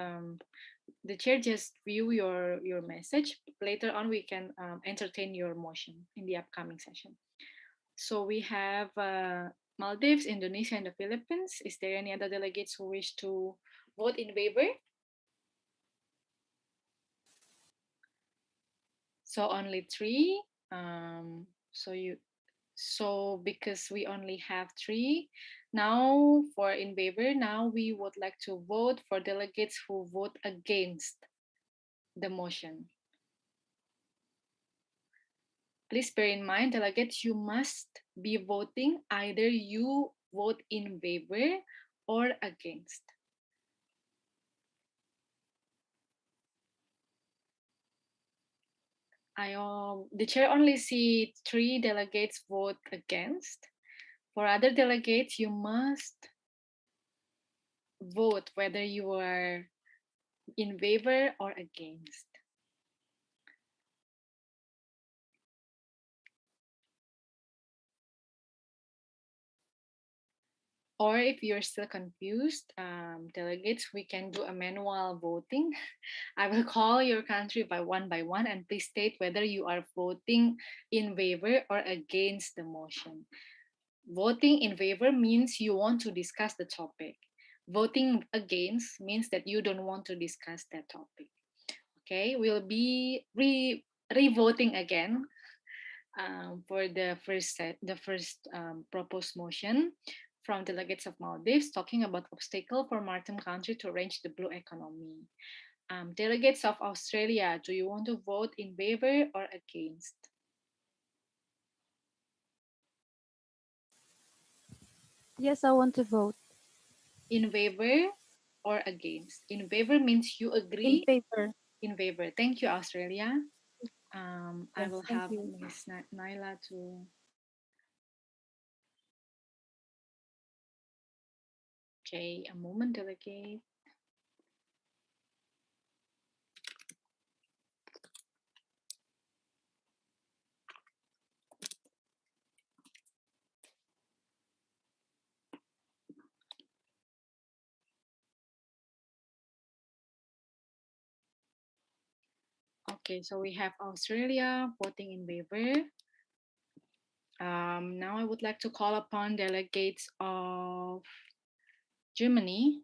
the chair just view your message. Later on, we can entertain your motion in the upcoming session. So we have Maldives, Indonesia, and the Philippines. Is there any other delegates who wish to vote in favor? So only 3. So because we only have 3, now for in favor, now we would like to vote for delegates who vote against the motion. Please bear in mind, delegates, you must be voting either you vote in favor or against? The chair only see 3 delegates vote against. For other delegates, you must vote whether you are in favor or against. Or if you're still confused, delegates, we can do a manual voting. I will call your country by one, and please state whether you are voting in favor or against the motion. Voting in favor means you want to discuss the topic. Voting against means that you don't want to discuss that topic. Okay, we'll be re-voting again for the first proposed motion from delegates of Maldives talking about obstacle for maritime country to reach the blue economy. Delegates of Australia, do you want to vote in favor or against? Yes, I want to vote. In favor or against? In favor means you agree. In favor. In favor. Thank you, Australia. I Yes, will thank have you. Ms. Naila to. Okay, a moment, delegate. Okay, so we have Australia voting in favor. Now I would like to call upon delegates of Germany.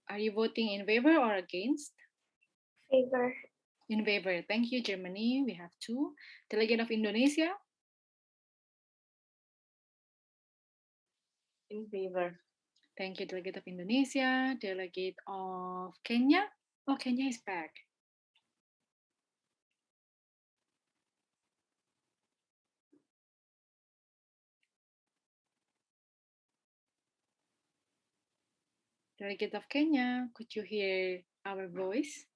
Are you voting in favor or against? Favor. In favor. Thank you, Germany. We have 2. Delegate of Indonesia. In favor. Thank you, Delegate of Indonesia. Delegate of Kenya. Oh, Kenya is back. Delegate of Kenya, could you hear our voice?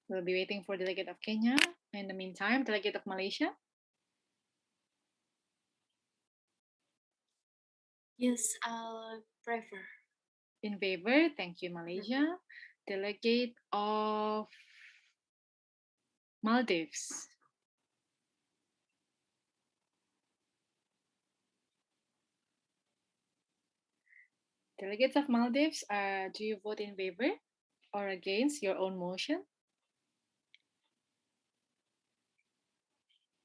We'll be waiting for Delegate of Kenya. In the meantime, Delegate of Malaysia. Yes, I'll prefer. In favor, thank you, Malaysia. Delegate of Maldives. Delegates of Maldives, do you vote in favor or against your own motion?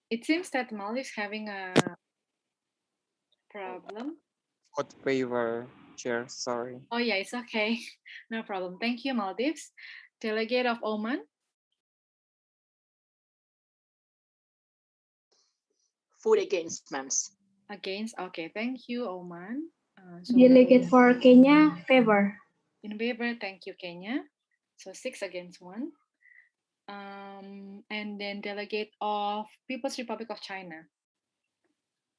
It seems that Maldives having a problem. Vote favor, Chair. Sorry. Oh yeah, it's okay. No problem. Thank you, Maldives. Delegate of Oman. Vote against, ma'ams. Against. Okay, thank you, Oman. Delegate for Kenya, favor. In favor, thank you, Kenya. So 6 against 1. And then delegate of People's Republic of China.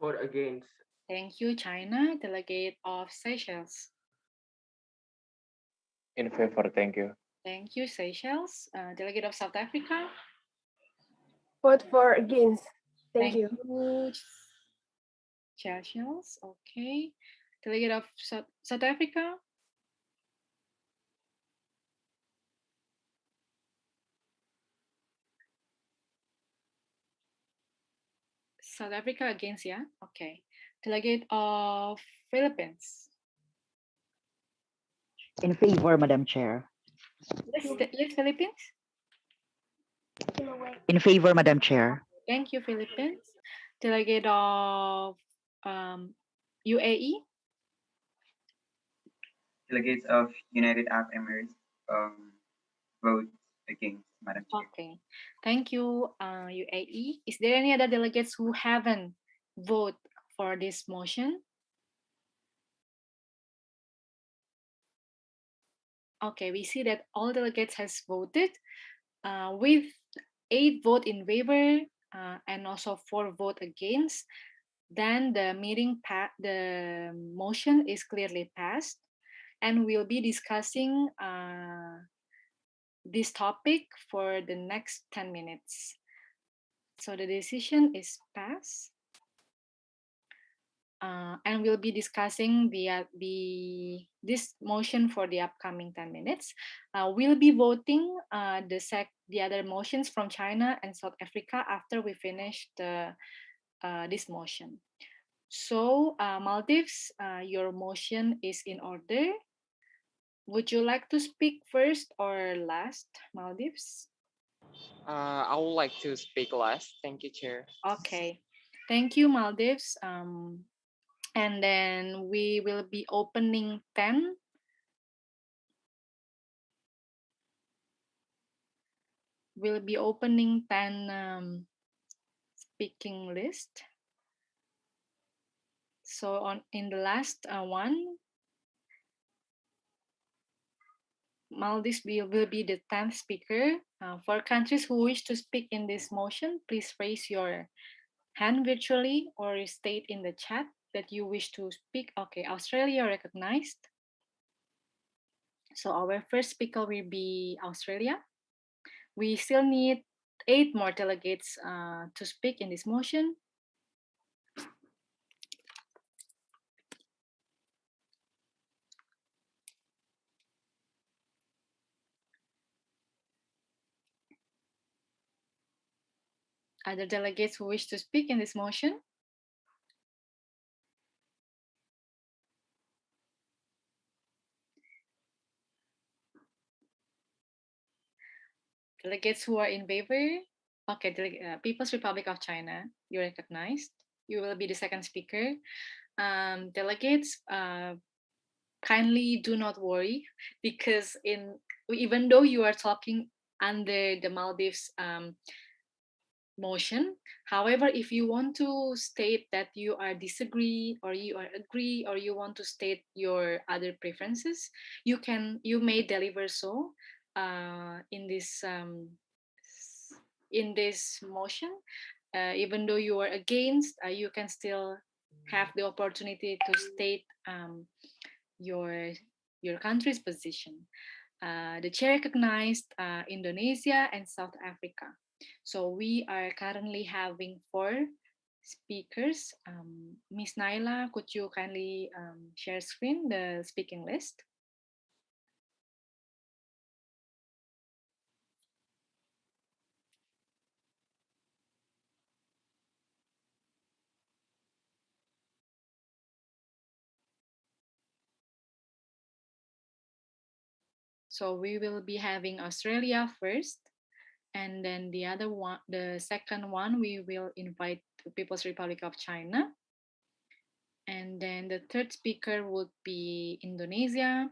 Vote against. Thank you, China. Delegate of Seychelles. In favor, thank you. Thank you, Seychelles. Delegate of South Africa. Vote for against. Thank you. Seychelles. Okay. Delegate of South Africa. South Africa against, yeah? Okay. Delegate of Philippines. In favor, Madam Chair. Yes, Philippines. In favor, Madam Chair. Thank you, Philippines. Delegate of UAE. Delegates of United Arab Emirates vote against, Madam Chair. Okay, thank you, UAE. Is there any other delegates who haven't voted for this motion? Okay, we see that all delegates has voted with 8 vote in favor and also 4 vote against. Then the the motion is clearly passed, and we'll be discussing this topic for the next 10 minutes. So the decision is passed. And we'll be discussing this motion for the upcoming 10 minutes. We'll be voting the other motions from China and South Africa after we finish this motion. So Maldives, your motion is in order. Would you like to speak first or last, Maldives? I would like to speak last. Thank you, Chair. Okay, thank you, Maldives. And then we will be opening 10. We'll be opening 10 speaking list. So in the last one, Maldives will be the 10th speaker. For countries who wish to speak in this motion, please raise your hand virtually or state in the chat that you wish to speak. Okay, Australia recognized. So our first speaker will be Australia. We still need 8 more delegates to speak in this motion. Other delegates who wish to speak in this motion? Delegates who are in favor? Okay, People's Republic of China, you recognized. You will be the second speaker. Delegates, kindly do not worry, because even though you are talking under the Maldives motion, however, if you want to state that you are disagree or you are agree or you want to state your other preferences, you may deliver so in this motion. Even though you are against, you can still have the opportunity to state your country's position. The chair recognized Indonesia and South Africa. So we are currently having 4 speakers. Miss Naila, could you kindly share screen the speaking list? So we will be having Australia first, and then the second one, we will invite the People's Republic of China. And then the third speaker would be Indonesia.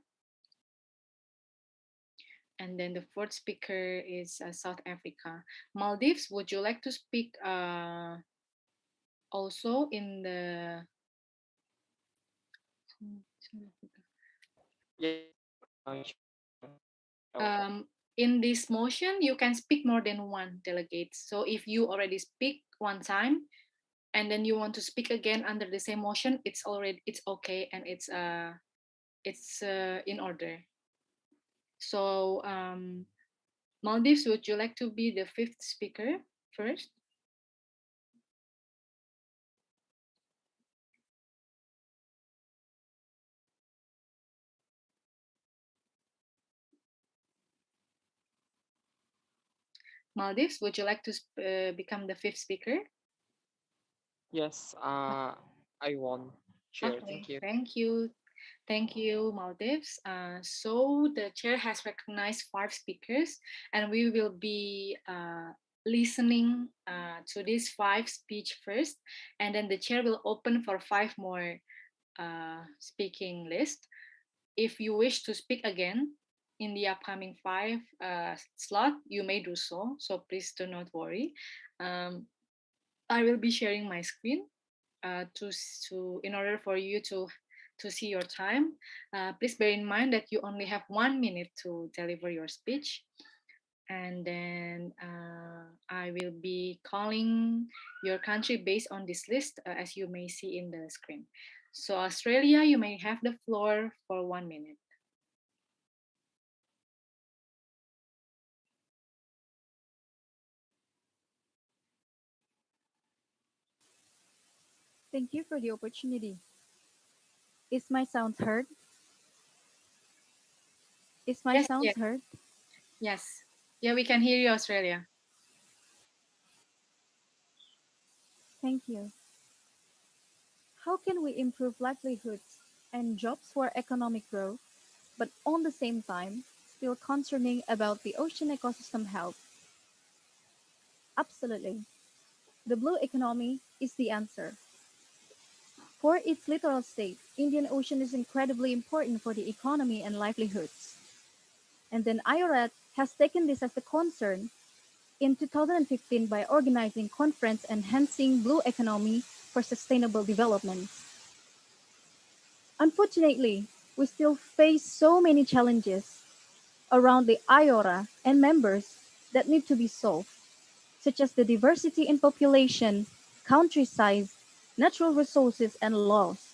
And then the fourth speaker is South Africa. Maldives, would you like to speak also in the... Yes. In this motion, you can speak more than one delegate. So if you already speak one time, and then you want to speak again under the same motion, it's okay, and it's in order. So Maldives, would you like to be the 5th speaker first? Maldives, would you like to become the 5th speaker? Yes, I won, Chair. Okay, Thank you. thank you. Thank you, Maldives. So the chair has recognized 5 speakers, and we will be listening to these 5 speech first, and then the chair will open for 5 more speaking list. If you wish to speak again in the upcoming 5 slot, you may do so. So please do not worry. I will be sharing my screen in order for you to to see your time. Please bear in mind that you only have 1 minute to deliver your speech. And then I will be calling your country based on this list, as you may see in the screen. So Australia, you may have the floor for 1 minute. Thank you for the opportunity. Is my sound heard? Is my Yes, sound yes, heard? yes. Yeah, we can hear you, Australia. Thank you. How can we improve livelihoods and jobs for economic growth, but on the same time, still concerning about the ocean ecosystem health? Absolutely. The blue economy is the answer. For its literal state, Indian Ocean is incredibly important for the economy and livelihoods. And then IORA has taken this as a concern in 2015 by organizing conference enhancing blue economy for sustainable development. Unfortunately, we still face so many challenges around the IORA and members that need to be solved, such as the diversity in population, country size, natural resources, and laws.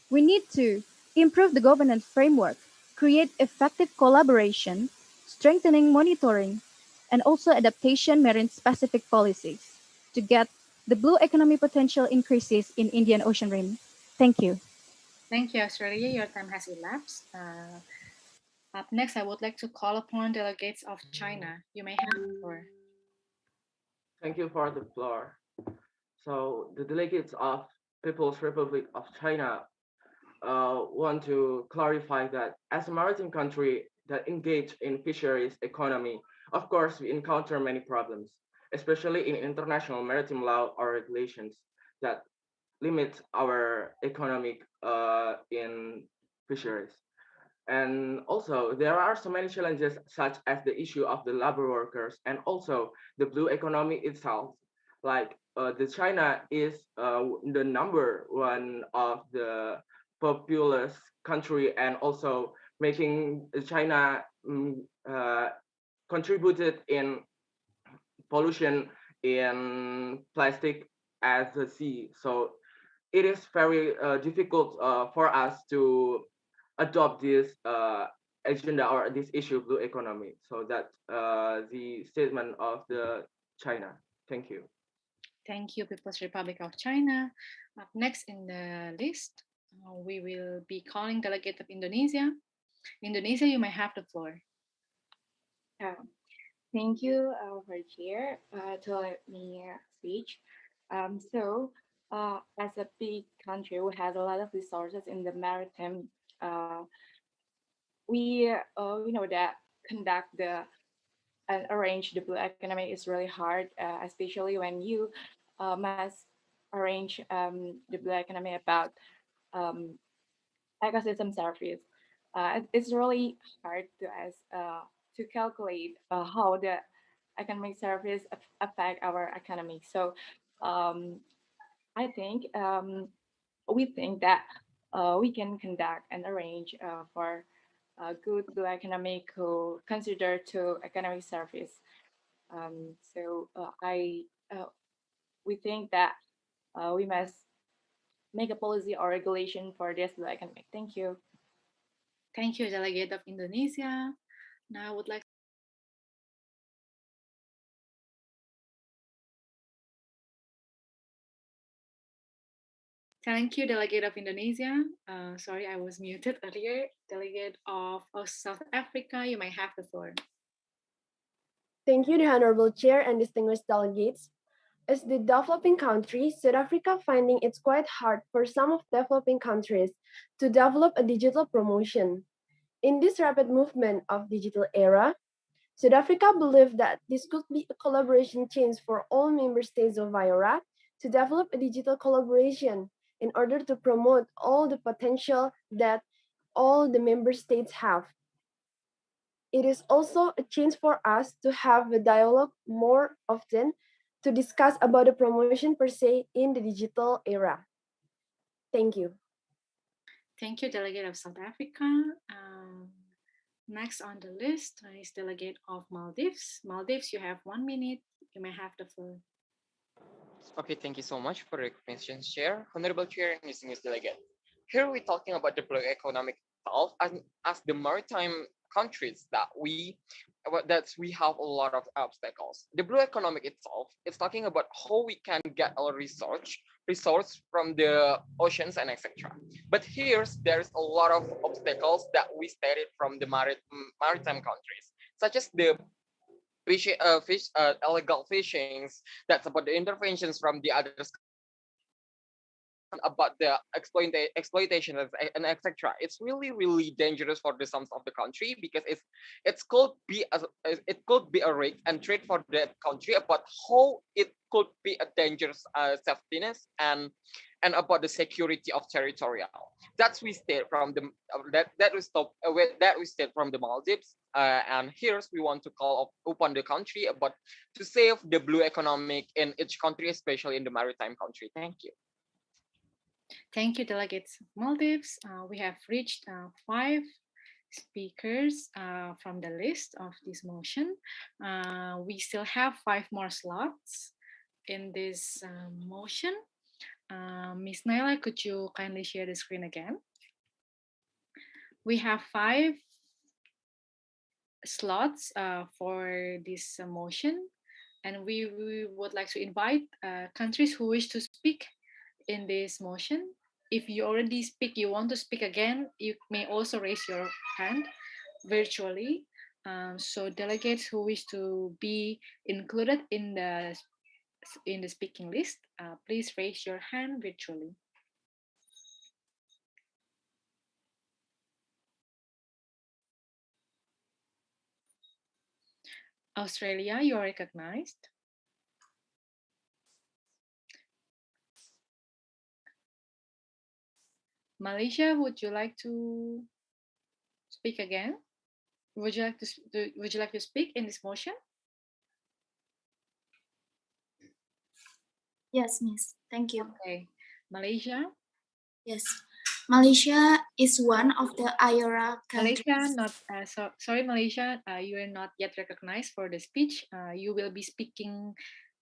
We need to improve the governance framework, create effective collaboration, strengthening monitoring, and also adaptation marine specific policies to get the blue economy potential increases in Indian Ocean Rim. Thank you. Thank you, Australia. Your time has elapsed. Up next, I would like to call upon delegates of China. You may have the floor. Thank you for the floor. So the delegates of People's Republic of China want to clarify that as a maritime country that engage in fisheries economy, of course, we encounter many problems, especially in international maritime law or regulations that limit our economic in fisheries. And also, there are so many challenges, such as the issue of the labor workers and also the blue economy itself. Like the China is the number one of the populous country, and also making China contributed in pollution in plastic as the sea. So it is very difficult for us to adopt this agenda or this issue of blue economy. So that's the statement of the China. Thank you. Thank you, People's Republic of China. Up next in the list, we will be calling delegate of Indonesia. Indonesia, you may have the floor. Thank you, for chair, to let me speak. As a big country, we have a lot of resources in the maritime. We know that conduct the and arrange the blue economy is really hard, especially when you must arrange the blue economy about um, ecosystem service. It's really hard to us to calculate how the economic service affect our economy. So um, I think we think that we can conduct and arrange for good blue economy to consider to economic service. I we think that we must make a policy or regulation for this blue economy. Thank you. Thank you, delegate of Indonesia. Now I would like Thank you, delegate of Indonesia. Sorry, I was muted earlier. Delegate of South Africa, you may have the floor. Thank you, the Honorable Chair and distinguished delegates. As the developing country, South Africa finding it's quite hard for some of developing countries to develop a digital promotion. In this rapid movement of digital era, South Africa believed that this could be a collaboration chance for all member states of IORA to develop a digital collaboration in order to promote all the potential that all the member states have. It is also a chance for us to have a dialogue more often to discuss about the promotion per se in the digital era. Thank you. Thank you, Delegate of South Africa. Next on the list is Delegate of Maldives. Maldives, you have 1 minute. You may have the floor. Okay, thank you so much for the recognition, Chair. Honorable Chair and distinguished delegate. Here we're talking about the blue economic itself as the maritime countries that we have a lot of obstacles. The blue economic itself is talking about how we can get our resource from the oceans and etc. But there's a lot of obstacles that we stated from the maritime countries, such as the illegal fishings. That's about the interventions from the other about the exploitation and etc. It's really dangerous for the sums of the country because it could be a risk and trade for that country about how it could be a dangerous safetyness and about the security of territorial. That's we state from the that we state from the Maldives. And here we want to call upon the country about to save the blue economic in each country, especially in the maritime country. Thank you. Thank you, Delegates of Maldives. We have reached 5 speakers from the list of this motion. We still have 5 more slots in this motion. Ms. Naila, could you kindly share the screen again? We have 5 slots for this motion, and we would like to invite countries who wish to speak in this motion. If you already speak, you want to speak again, you may also raise your hand virtually. So delegates who wish to be included in the speaking list, please raise your hand virtually. Australia, you are recognized. Malaysia, would you like to speak again? Would you like to speak in this motion? Yes, Miss. Thank you. Okay. Malaysia? Yes. Malaysia is one of the IORA countries. Malaysia, sorry, Malaysia, you are not yet recognized for the speech. You will be speaking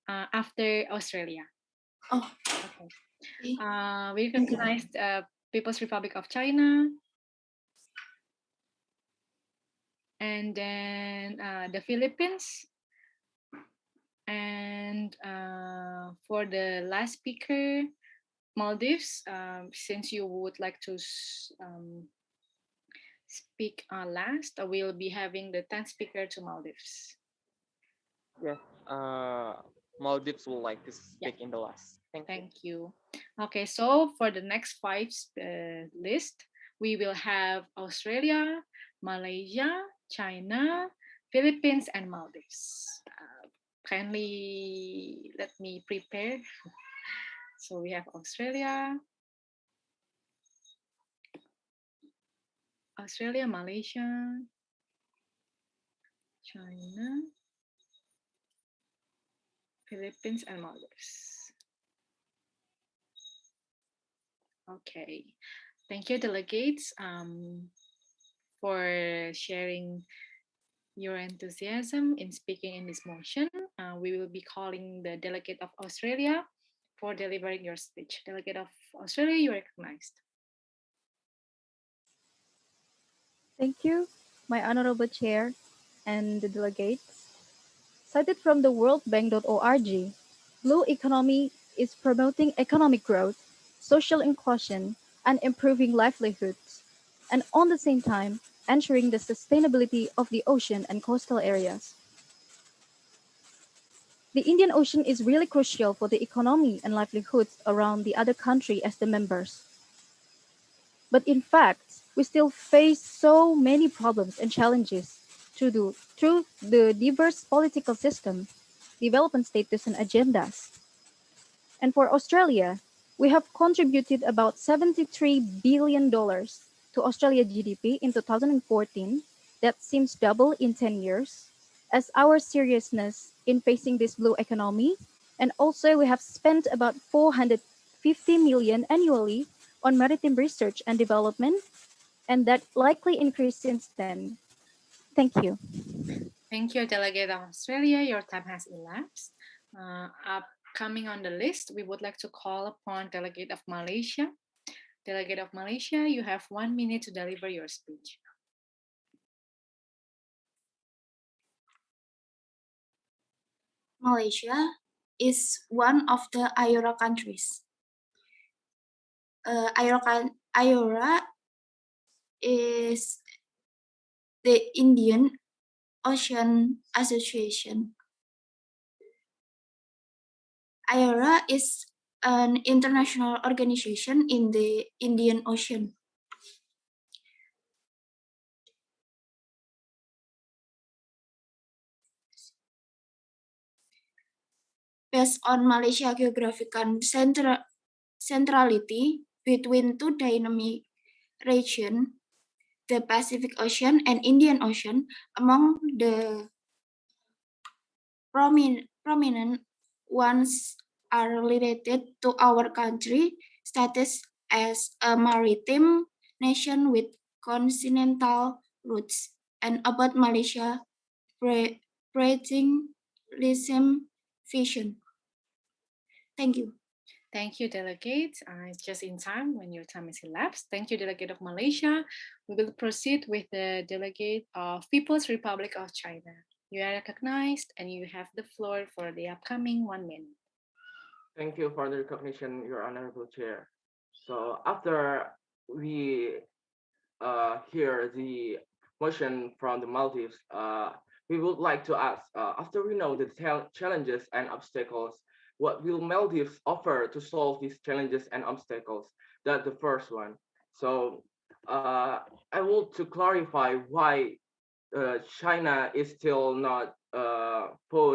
after Australia. Oh, okay. We recognized People's Republic of China, and then the Philippines. And for the last speaker, Maldives, since you would like to speak last, we'll be having the 10th speaker to Maldives. Yes, Maldives would like to speak in the last. Thank you. Okay, so for the next 5 list, we will have Australia, Malaysia, China, Philippines, and Maldives. Kindly let me prepare. So we have Australia, Malaysia, China, Philippines, and Maldives. Okay, thank you, delegates, for sharing your enthusiasm in speaking in this motion. We will be calling the delegate of Australia for delivering your speech. Delegate of Australia, you are recognized. Thank you, my honorable chair and the delegates. Cited from the worldbank.org, blue economy is promoting economic growth, social inclusion, and improving livelihoods, and on the same time, ensuring the sustainability of the ocean and coastal areas. The Indian Ocean is really crucial for the economy and livelihoods around the other country as the members. But in fact, we still face so many problems and challenges through the diverse political system, development status, and agendas. And for Australia, we have contributed about $73 billion to Australia GDP in 2014. That seems double in 10 years. As our seriousness in facing this blue economy, and also we have spent about 450 million annually on maritime research and development, and that likely increased since then. Thank you. Thank you, Delegate of Australia. Your time has elapsed. Upcoming on the list, we would like to call upon Delegate of Malaysia. Delegate of Malaysia, you have 1 minute to deliver your speech. Malaysia is one of the IORA countries. IORA is the Indian Ocean Association. IORA is an international organization in the Indian Ocean. Based on Malaysia geographical centrality between two dynamic regions, the Pacific Ocean and Indian Ocean, among the prominent ones are related to our country status as a maritime nation with continental roots, and about Malaysia breathing vision. Thank you. Thank you, Delegate. It's just in time when your time is elapsed. Thank you, Delegate of Malaysia. We will proceed with the Delegate of People's Republic of China. You are recognized and you have the floor for the upcoming 1 minute. Thank you for the recognition, Your Honorable Chair. So after we hear the motion from the Maldives, we would like to ask, after we know the challenges and obstacles, what will Maldives offer to solve these challenges and obstacles? That's the first one. So I want to clarify why China is still not to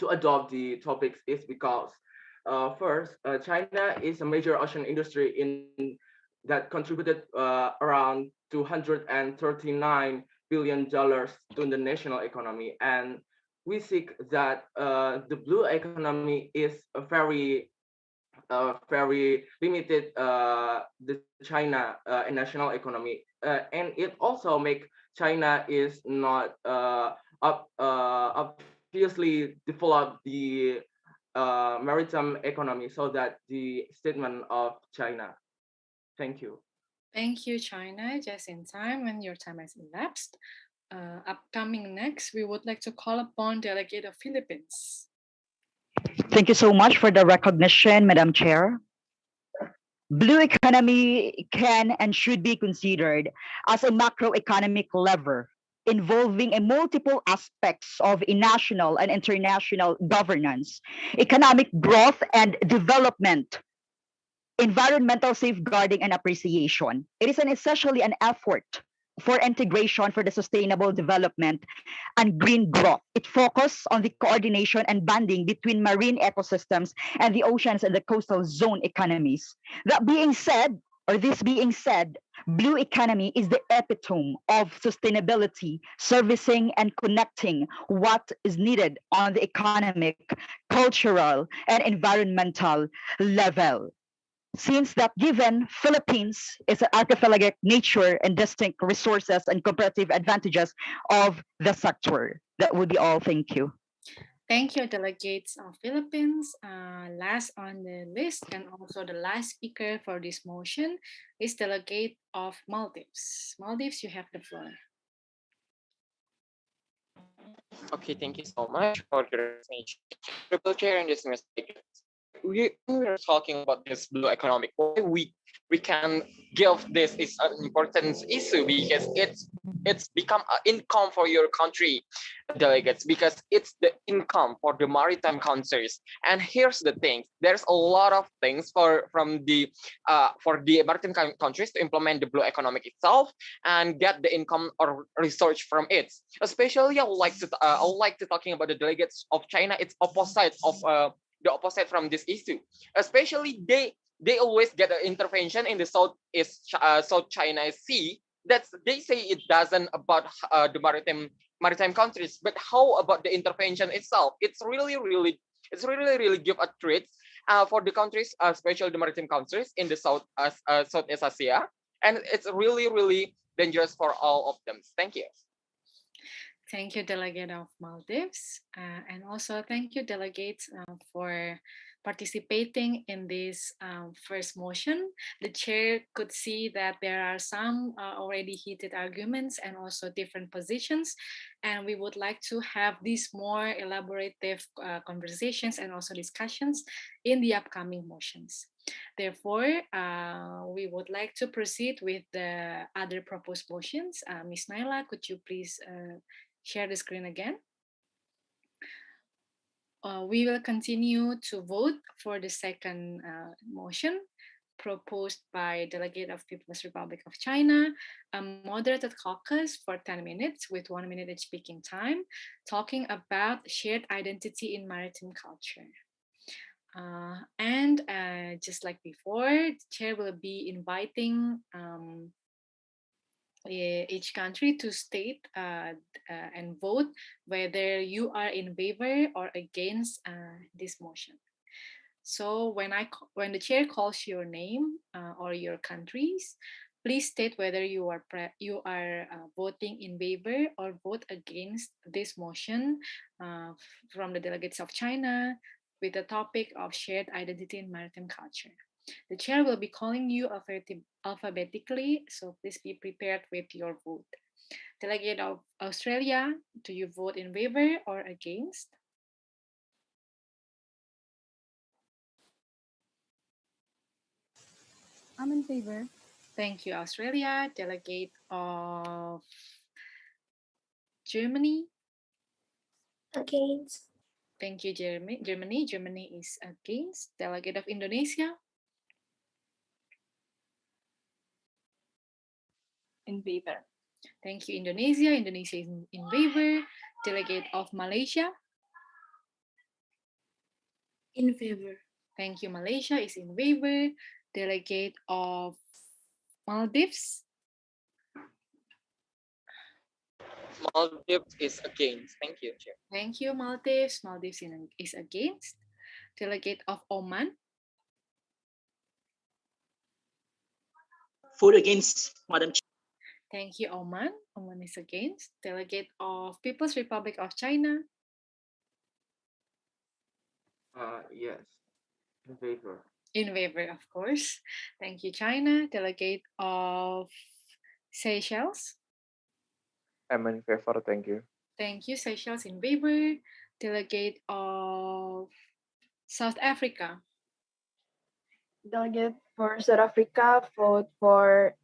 adopt the topics is because first, China is a major ocean industry that contributed around $239 billion to the national economy. And we see that the blue economy is a very limited the China national economy, and it also make China is not obviously develop the maritime economy. So that the statement of China. Thank you. Thank you, China. Just in time when your time has elapsed. Upcoming next, we would like to call upon Delegate of Philippines. Thank you so much for the recognition, Madam Chair. Blue economy can and should be considered as a macroeconomic lever involving a multiple aspects of national and international governance, economic growth and development, environmental safeguarding and appreciation. It is essentially an effort for integration for the sustainable development and green growth. It focuses on the coordination and bonding between marine ecosystems and the oceans and the coastal zone economies. That being said, this being said, blue economy is the epitome of sustainability, servicing and connecting what is needed on the economic, cultural, and environmental level. Since that given Philippines is an archipelagic nature and distinct resources and comparative advantages of the sector. That would be all. Thank you. Thank you, delegates of Philippines. Last on the list and also the last speaker for this motion is delegate of Maldives. Maldives, you have the floor. Okay, thank you so much for the presentation. Triple chair and this mistake. We're talking about this blue economic. Why we can give this is an important issue because it's become an income for your country delegates, because it's the income for the maritime countries. And here's the thing: there's a lot of things for the maritime countries to implement the blue economic itself and get the income or research from it. Especially, I would like to talking about the delegates of China. It's opposite of the opposite from this issue. Especially they always get an intervention in the South China Sea. They say it doesn't about the maritime countries, but how about the intervention itself? It's really give a threat for the countries, especially the maritime countries in the Southeast Asia, and it's really, really dangerous for all of them. Thank you. Thank you, Delegate of Maldives. And also thank you, delegates, for participating in this first motion. The chair could see that there are some already heated arguments and also different positions. And we would like to have these more elaborative conversations and also discussions in the upcoming motions. Therefore, we would like to proceed with the other proposed motions. Ms. Naila, could you please share the screen again? We will continue to vote for the second motion proposed by Delegate of People's Republic of China, a moderated caucus for 10 minutes with 1 minute each speaking time, talking about shared identity in maritime culture. And just like before, the chair will be inviting each country to state and vote whether you are in favor or against this motion. So when the chair calls your name or your countries, please state whether you are voting in favor or vote against this motion from the delegates of China with the topic of shared identity in maritime culture. The chair will be calling you alphabetically, so please be prepared with your vote. Delegate of Australia, do you vote in favor or against? I'm in favor. Thank you, Australia. Delegate of Germany? Against. Thank you, Germany. Germany is against. Delegate of Indonesia? In favor. Thank you, Indonesia. Indonesia is in favor. Delegate of Malaysia? In favor. Thank you, Malaysia is in favor. Delegate of Maldives? Maldives is against. Thank you, Chair. Thank you, Maldives. Maldives is against. Delegate of Oman? Vote against, Madam Chair. Thank you, Oman. Oman is against. Delegate of People's Republic of China? Yes, in favor. In favor, of course. Thank you, China. Delegate of Seychelles? I'm in favor. Thank you. Thank you, Seychelles in favor. Delegate of South Africa? Delegate for South Africa vote for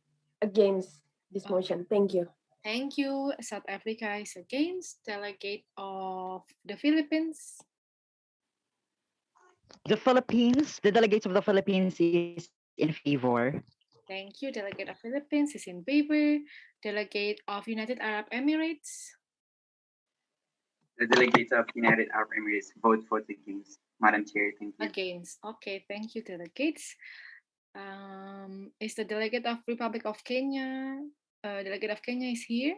against this motion. Thank you. Thank you. South Africa is against. Delegate of the Philippines? The delegates of the Philippines is in favor. Thank you. Delegate of Philippines is in favor. Delegate of United Arab Emirates? The delegates of United Arab Emirates vote for against. Madam Chair, thank you. Against. Okay, thank you, delegates. Is the delegate of Republic of Kenya? Delegate of Kenya is here.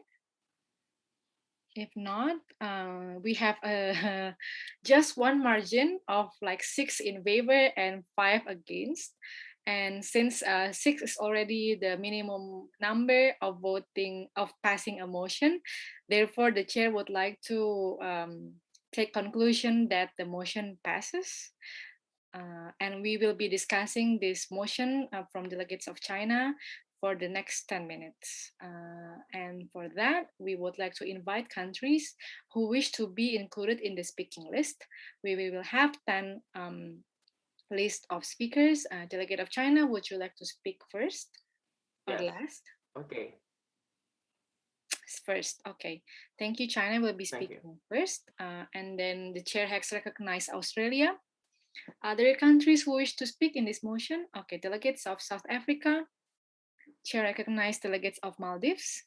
If not, we have just one margin of like 6 in favor and 5 against. And since 6 is already the minimum number of passing a motion, therefore the chair would like to take conclusion that the motion passes. And we will be discussing this motion from delegates of China for the next 10 minutes. And for that, we would like to invite countries who wish to be included in the speaking list. We will have 10 list of speakers. Delegate of China, would you like to speak first or last? Okay. First, okay. Thank you, China will be speaking first. And then the chair has recognized Australia. Other countries who wish to speak in this motion? Okay, delegates of South Africa. Chair recognized delegates of Maldives.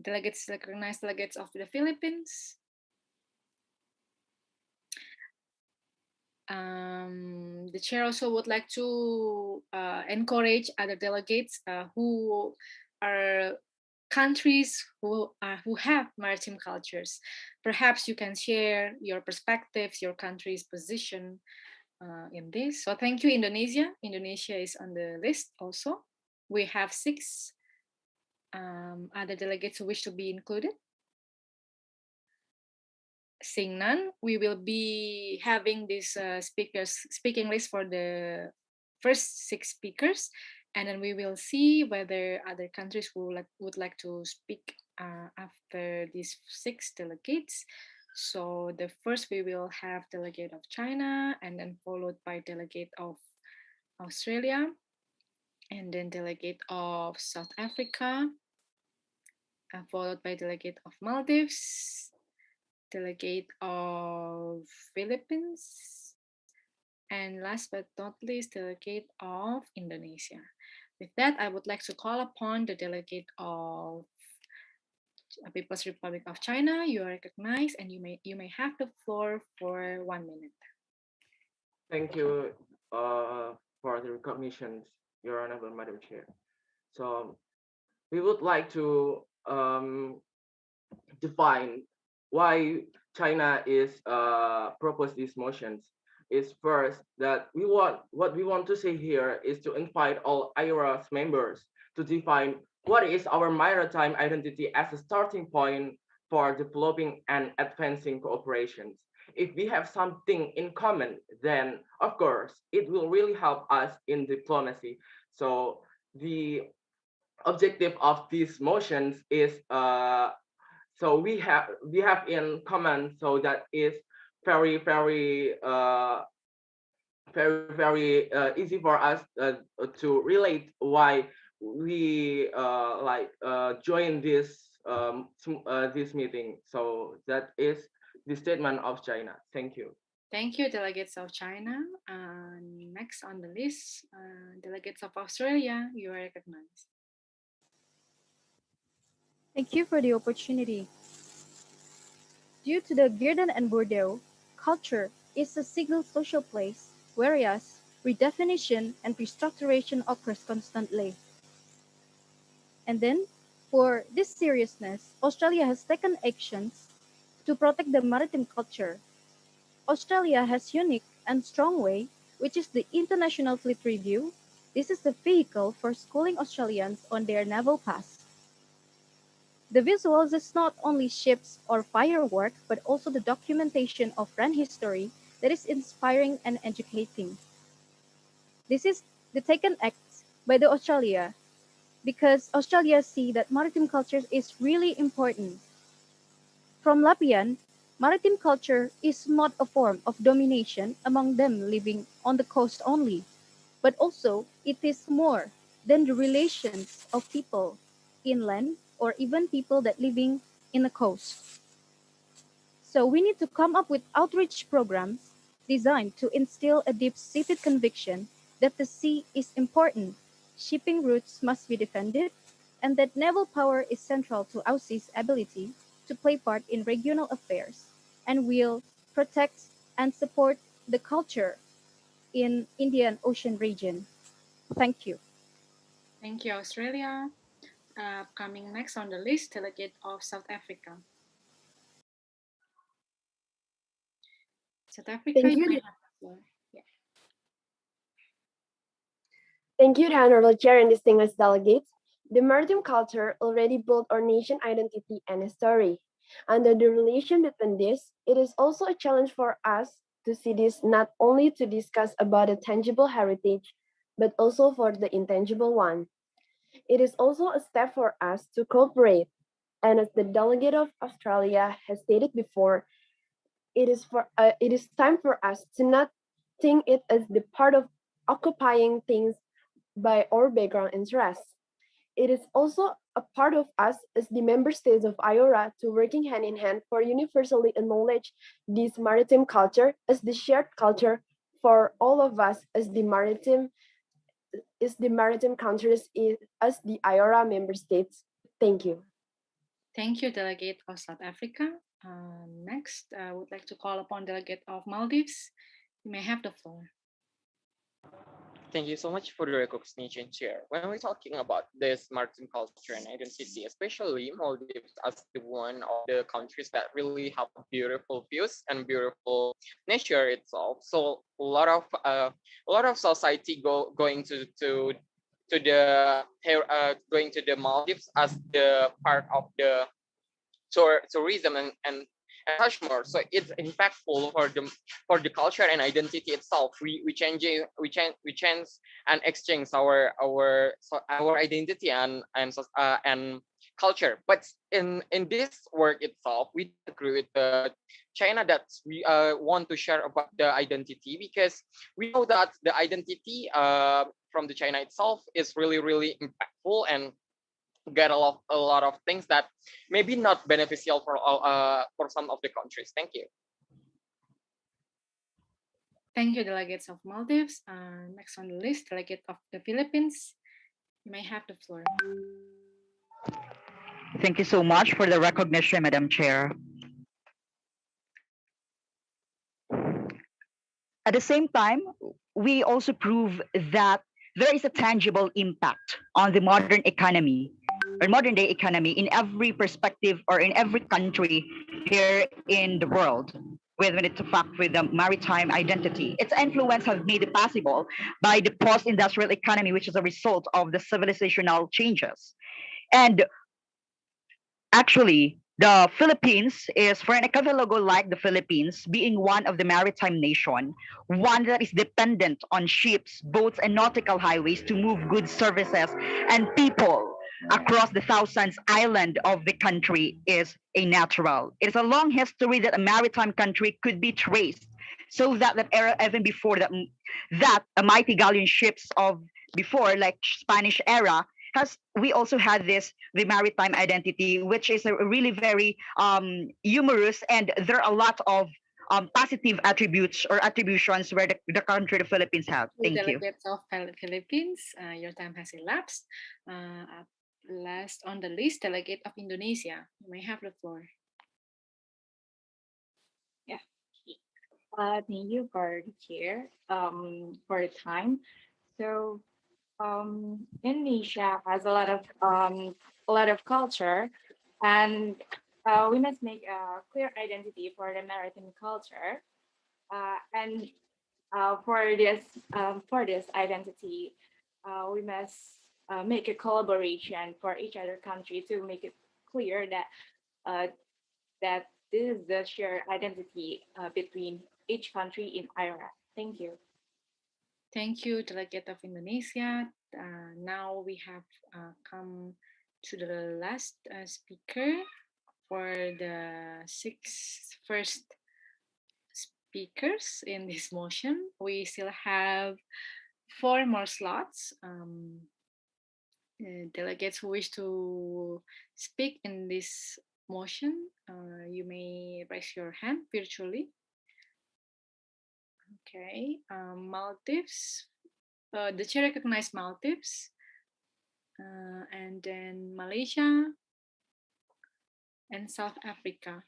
Delegates recognize delegates of the Philippines. The chair also would like to encourage other delegates who are countries who have maritime cultures. Perhaps you can share your perspectives, your country's position in this. So thank you, Indonesia. Indonesia is on the list also. We have 6 other delegates who wish to be included. Seeing none, we will be having this speaking list for the first 6 speakers, and then we will see whether other countries would like to speak after these 6 delegates. So the first we will have delegate of China, and then followed by delegate of Australia, and then delegate of South Africa, followed by delegate of Maldives, delegate of Philippines, and last but not least, delegate of Indonesia. With that, I would like to call upon the delegate of People's Republic of China. You are recognized, and you may have the floor for 1 minute. Thank you for the recognitions, Your Honorable Madam Chair. So we would like to define why China is propose these motions. Is first that what we want to say here is to invite all IORA's members to define what is our maritime identity as a starting point for developing and advancing cooperations. If we have something in common, then of course it will really help us in diplomacy. So the objective of these motions is so we have in common, so that is very easy for us to relate why we join this meeting. So that is the statement of China. Thank you. Thank you, delegates of China. Next on the list, delegates of Australia, you are recognized. Thank you for the opportunity. Due to the Girden and Bordeaux, culture is a single social place, whereas redefinition and restructuration occurs constantly. And then, for this seriousness, Australia has taken actions to protect the maritime culture. Australia has unique and strong way, which is the International Fleet Review. This is the vehicle for schooling Australians on their naval past. The visuals is not only ships or firework, but also the documentation of ran history that is inspiring and educating. This is the taken act by the Australia because Australia see that maritime culture is really important. From Lapian, maritime culture is not a form of domination among them living on the coast only, but also it is more than the relations of people inland or even people that living in the coast. So we need to come up with outreach programs designed to instill a deep-seated conviction that the sea is important, shipping routes must be defended, and that naval power is central to Aussie's ability to play part in regional affairs and will protect and support the culture in Indian Ocean region. Thank you. Thank you, Australia. Coming next on the list, delegate of South Africa. South Africa, Thank you you. may have the floor. Yeah. Thank you, the Honorable Chair and distinguished delegates. The maritime culture already built our nation identity and a story. Under the relation between this, it is also a challenge for us to see this not only to discuss about a tangible heritage, but also for the intangible one. It is also a step for us to cooperate. And as the delegate of Australia has stated before, it is time for us to not think it as the part of occupying things by our background interests. It is also a part of us as the member states of IORA to working hand in hand for universally acknowledge this maritime culture as the shared culture for all of us as the maritime countries as the IORA member states. Thank you. Thank you, delegate of South Africa. Next, I would like to call upon delegate of Maldives. You may have the floor. Thank you so much for the recognition, Chair. When we're talking about this maritime culture and identity, especially Maldives as the one of the countries that really have beautiful views and beautiful nature itself. So a lot of society going to the going to the Maldives as the part of the tourism and such more. So it's impactful for the culture and identity itself. We change and exchange our identity and culture. But in this work itself, we don't agree with the China that we want to share about the identity, because we know that the identity from the China itself is really impactful and get a lot of things that maybe not beneficial for some of the countries. Thank you. Thank you, delegates of Maldives. Next on the list, delegate of the Philippines. You may have the floor. Thank you so much for the recognition, Madam Chair. At the same time, we also prove that there is a tangible impact on the modern economy or modern day economy in every perspective or in every country here in the world when it's a fact with the maritime identity. Its influence has made it possible by the post-industrial economy, which is a result of the civilizational changes. And actually, the Philippines is for an archipelago like the Philippines, being one of the maritime nation, one that is dependent on ships, boats, and nautical highways to move goods, services, and people across the thousands island of the country is a natural. It is a long history that a maritime country could be traced, so that era even before that a mighty galleon ships of before like Spanish era has we also had this the maritime identity, which is a really very humorous, and there are a lot of positive attributes or attributions where the country the Philippines have. Thank you. Delegates of Philippines, your time has elapsed. Last on the list, delegate of Indonesia. You may have the floor. Yeah. Thank you for the chair, for the time. So Indonesia has a lot of culture, and we must make a clear identity for the maritime culture. And for this identity, we must make a collaboration for each other country to make it clear uh, that this is the shared identity between each country in IORA. Thank you. Thank you, delegate of Indonesia. Now we have come to the last speaker for the first speakers in this motion. We still have 4 more slots. Delegates who wish to speak in this motion, you may raise your hand virtually. Okay, Maldives. The chair recognized Maldives, and then Malaysia and South Africa.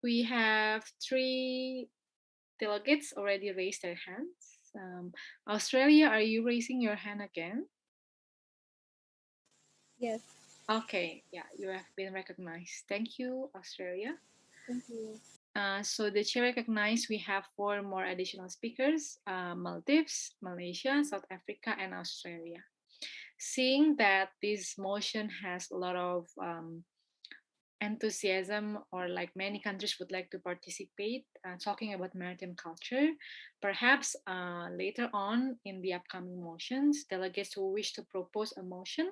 We have 3 delegates already raised their hands. Australia, are you raising your hand again? Yes. Okay, yeah, you have been recognized. Thank you, Australia. Thank you. So the chair recognized we have 4 more additional speakers, Maldives, Malaysia, South Africa, and Australia. Seeing that this motion has a lot of enthusiasm, or like many countries would like to participate, talking about maritime culture, perhaps later on in the upcoming motions, delegates who wish to propose a motion,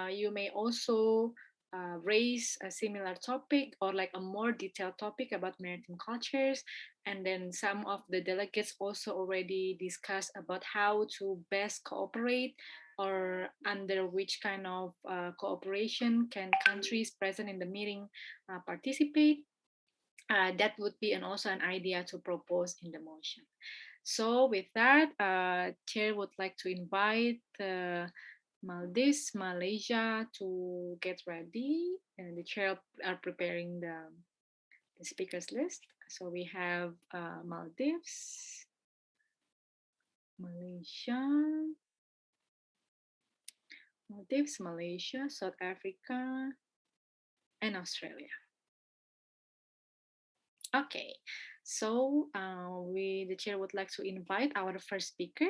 you may also raise a similar topic or like a more detailed topic about maritime cultures. And then some of the delegates also already discussed about how to best cooperate, or under which kind of cooperation can countries present in the meeting participate. That would be also an idea to propose in the motion. So with that, Chair would like to invite Maldives, Malaysia to get ready, and the chair are preparing the speakers list. So we have Maldives, Malaysia, Maldives, Malaysia, South Africa, and Australia. Okay, so the chair would like to invite our first speaker,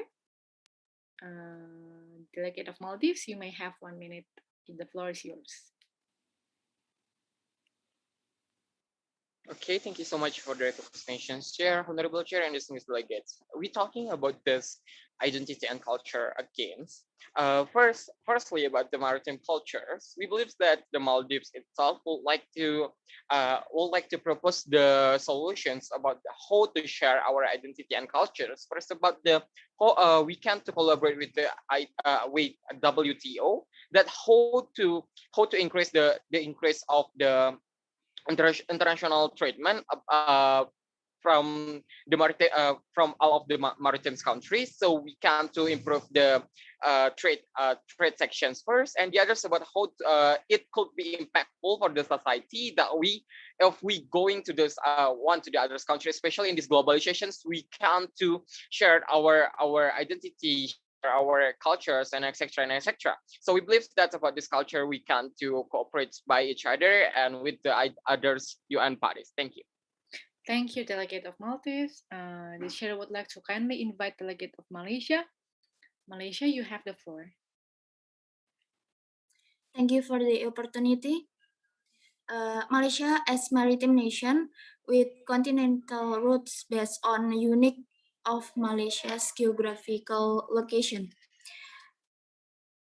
delegate of Maldives. You may have 1 minute. The floor is yours. Okay, thank you so much for the recognition, Chair, Honorable Chair, and distinguished delegates. We're talking about this identity and culture against. Firstly, about the maritime cultures, we believe that the Maldives itself would like to propose the solutions about how to share our identity and cultures. First, about the how we can to collaborate with the with WTO, that how to increase the increase of the international treatment from the from all of the maritime countries, so we can to improve the trade sections first, and the others about how it could be impactful for the society that we if we going to this one to the other countries, especially in these globalizations, we can to share our identity, our cultures, and etc and etc. So we believe that about this culture we can to cooperate by each other and with the others UN parties. Thank you. Thank you, Delegate of Maldives. The chair would like to kindly invite Delegate of Malaysia. Malaysia, you have the floor. Thank you for the opportunity. Malaysia as maritime nation with continental routes based on unique of Malaysia's geographical location.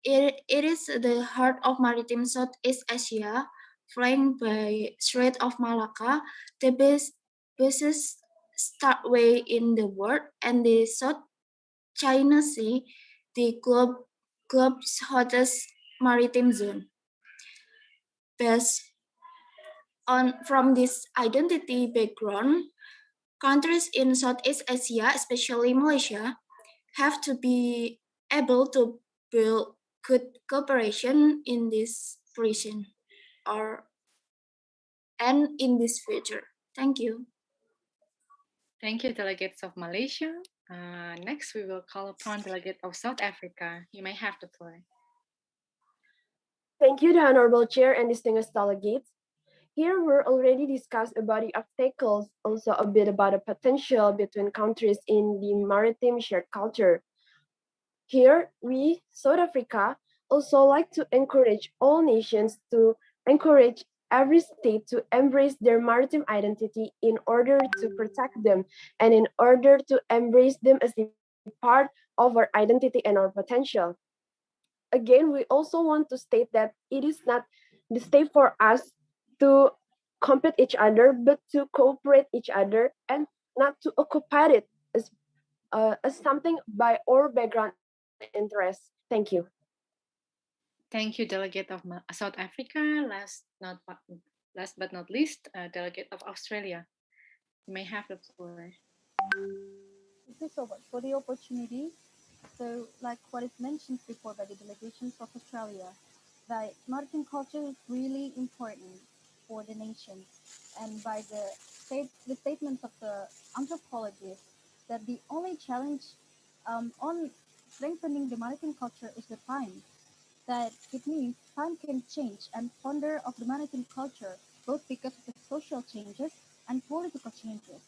It is the heart of maritime Southeast Asia, flanked by Strait of Malacca, the busiest startway in the world, and the South China Sea, the globe's hottest maritime zone. Based from this identity background, countries in Southeast Asia, especially Malaysia, have to be able to build good cooperation in this region and in this future. Thank you. Thank you, delegates of Malaysia. Next, we will call upon delegate of South Africa. You may have the floor. Thank you, the Honorable Chair and distinguished delegates. Here we're already discussed about the obstacles, also a bit about the potential between countries in the maritime shared culture. Here, we, South Africa, also like to encourage all nations to encourage every state to embrace their maritime identity in order to protect them and in order to embrace them as a part of our identity and our potential. Again, we also want to state that it is not the state for us to compete each other, but to cooperate each other and not to occupy it as something by our background interest. Thank you. Thank you, delegate of South Africa. Last but not least, delegate of Australia. You may have the floor. Thank you so much for the opportunity. So, like what is mentioned before by the delegations of Australia, that maritime culture is really important for the nation, and by the statements of the anthropologists, that the only challenge on strengthening the maritime culture is the time. That it means time can change and ponder of the maritime culture, both because of the social changes and political changes.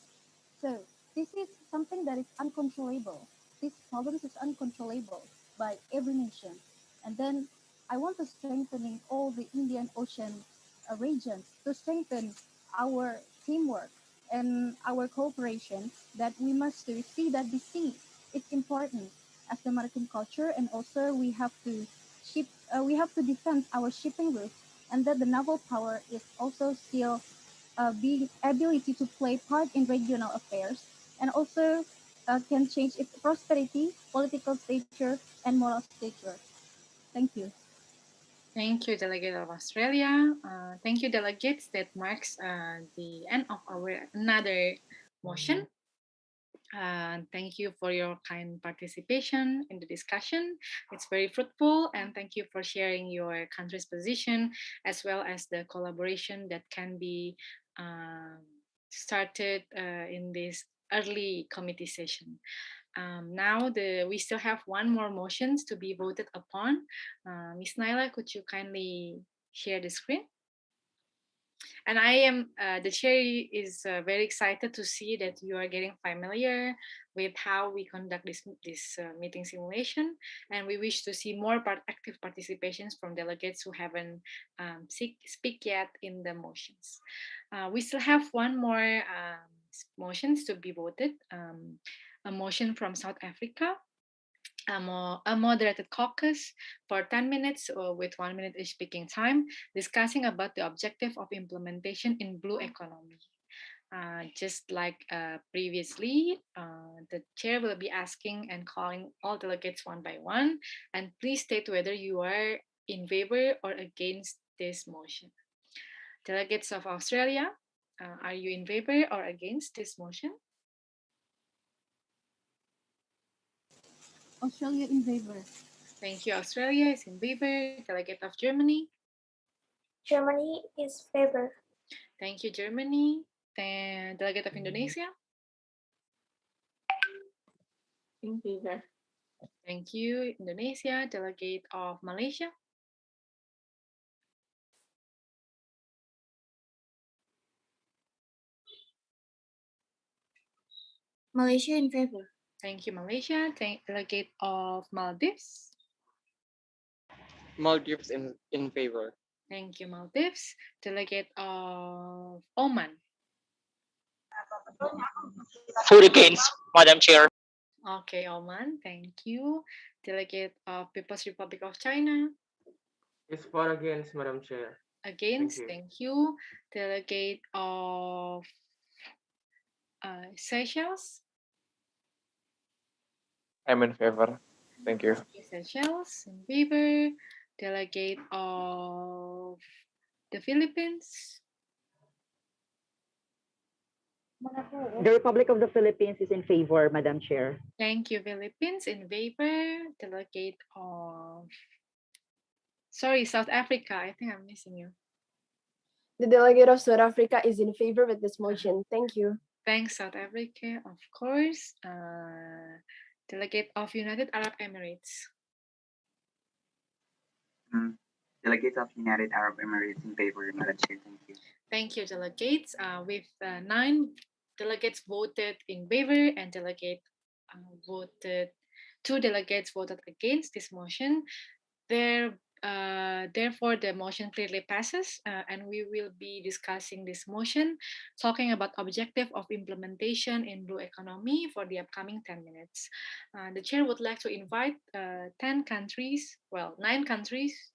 So this is something that is uncontrollable. These problems is uncontrollable by every nation. And then I want to strengthening all the Indian Ocean regions to strengthen our teamwork and our cooperation, that we must do see that the sea is important as the maritime culture, and also we have to defend our shipping routes, and that the naval power is also still the ability to play part in regional affairs, and also can change its prosperity, political stature, and moral stature. Thank you. Thank you, delegate of Australia. Thank you, delegates. That marks the end of our another motion. Thank you for your kind participation in the discussion. It's very fruitful, and thank you for sharing your country's position as well as the collaboration that can be started in this early committee session. Now we still have one more motions to be voted upon. Ms. Naila, could you kindly share the screen? And I am, the chair is very excited to see that you are getting familiar with how we conduct this meeting simulation. And we wish to see more active participations from delegates who haven't speak yet in the motions. We still have one more motions to be voted. A motion from South Africa, a moderated caucus for 10 minutes with 1 minute each speaking time, discussing about the objective of implementation in blue economy. Just like previously, the chair will be asking and calling all delegates one by one, and please state whether you are in favor or against this motion. Delegates of Australia, are you in favor or against this motion? Australia in favor. Thank you. Australia is in favor. Delegate of Germany? Germany is favor. Thank you, Germany. Then delegate of Indonesia? In favor. Thank you, Indonesia. Delegate of Malaysia? Malaysia in favor. Thank you, Malaysia. Delegate of Maldives? Maldives in favor. Thank you, Maldives. Delegate of Oman? Vote against, Madam Chair. Okay, Oman, thank you. Delegate of People's Republic of China? It's for against, Madam Chair. Against, thank you. Delegate of Seychelles? I'm in favor. Thank you. Seychelles in favor. Delegate of the Philippines? The Republic of the Philippines is in favor, Madam Chair. Thank you, Philippines in favor. Delegate of, sorry, South Africa. I think I'm missing you. The delegate of South Africa is in favor with this motion. Thank you. Thanks, South Africa, of course. Delegate of United Arab Emirates. Delegates of United Arab Emirates in favor, Madam Chair. Thank you. Thank you, delegates. With 9 delegates voted in favor and 2 delegates voted against this motion. Therefore, the motion clearly passes, and we will be discussing this motion, talking about objective of implementation in blue economy for the upcoming 10 minutes. The chair would like to invite 9 countries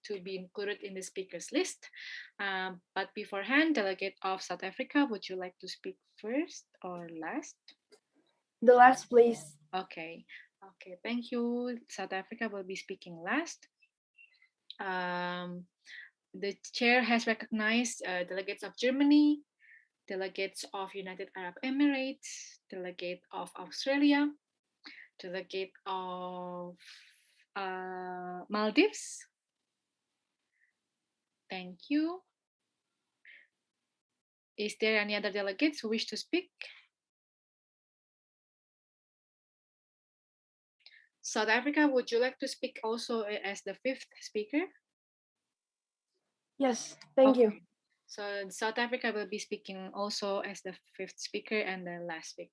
to be included in the speakers list. But beforehand, delegate of South Africa, would you like to speak first or last? The last, please. Okay, thank you. South Africa will be speaking last. The chair has recognized delegates of Germany, delegates of United Arab Emirates, delegate of Australia, delegate of Maldives. Thank you. Is there any other delegates who wish to speak? South Africa, would you like to speak also as the 5th speaker? Yes, thank you. So South Africa will be speaking also as the 5th speaker and the last speaker.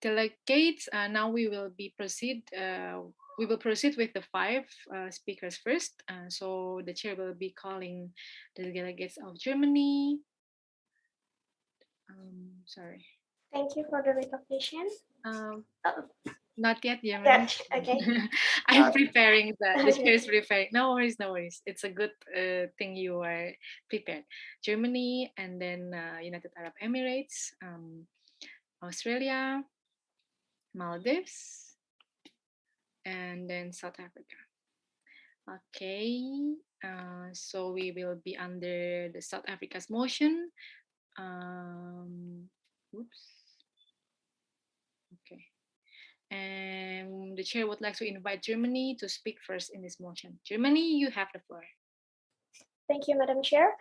Delegates, now we will proceed with the 5 speakers first. So the chair will be calling the delegates of Germany. Sorry. Thank you for the recognition. Not yet, Germany. Yeah, okay. I'm preparing the chair is preparing. No worries. It's a good thing you are prepared. Germany, and then United Arab Emirates, Australia, Maldives, and then South Africa. Okay, so we will be under the South Africa's motion. Oops. Okay. And the chair would like to invite Germany to speak first in this motion. Germany, you have the floor. Thank you, Madam Chair.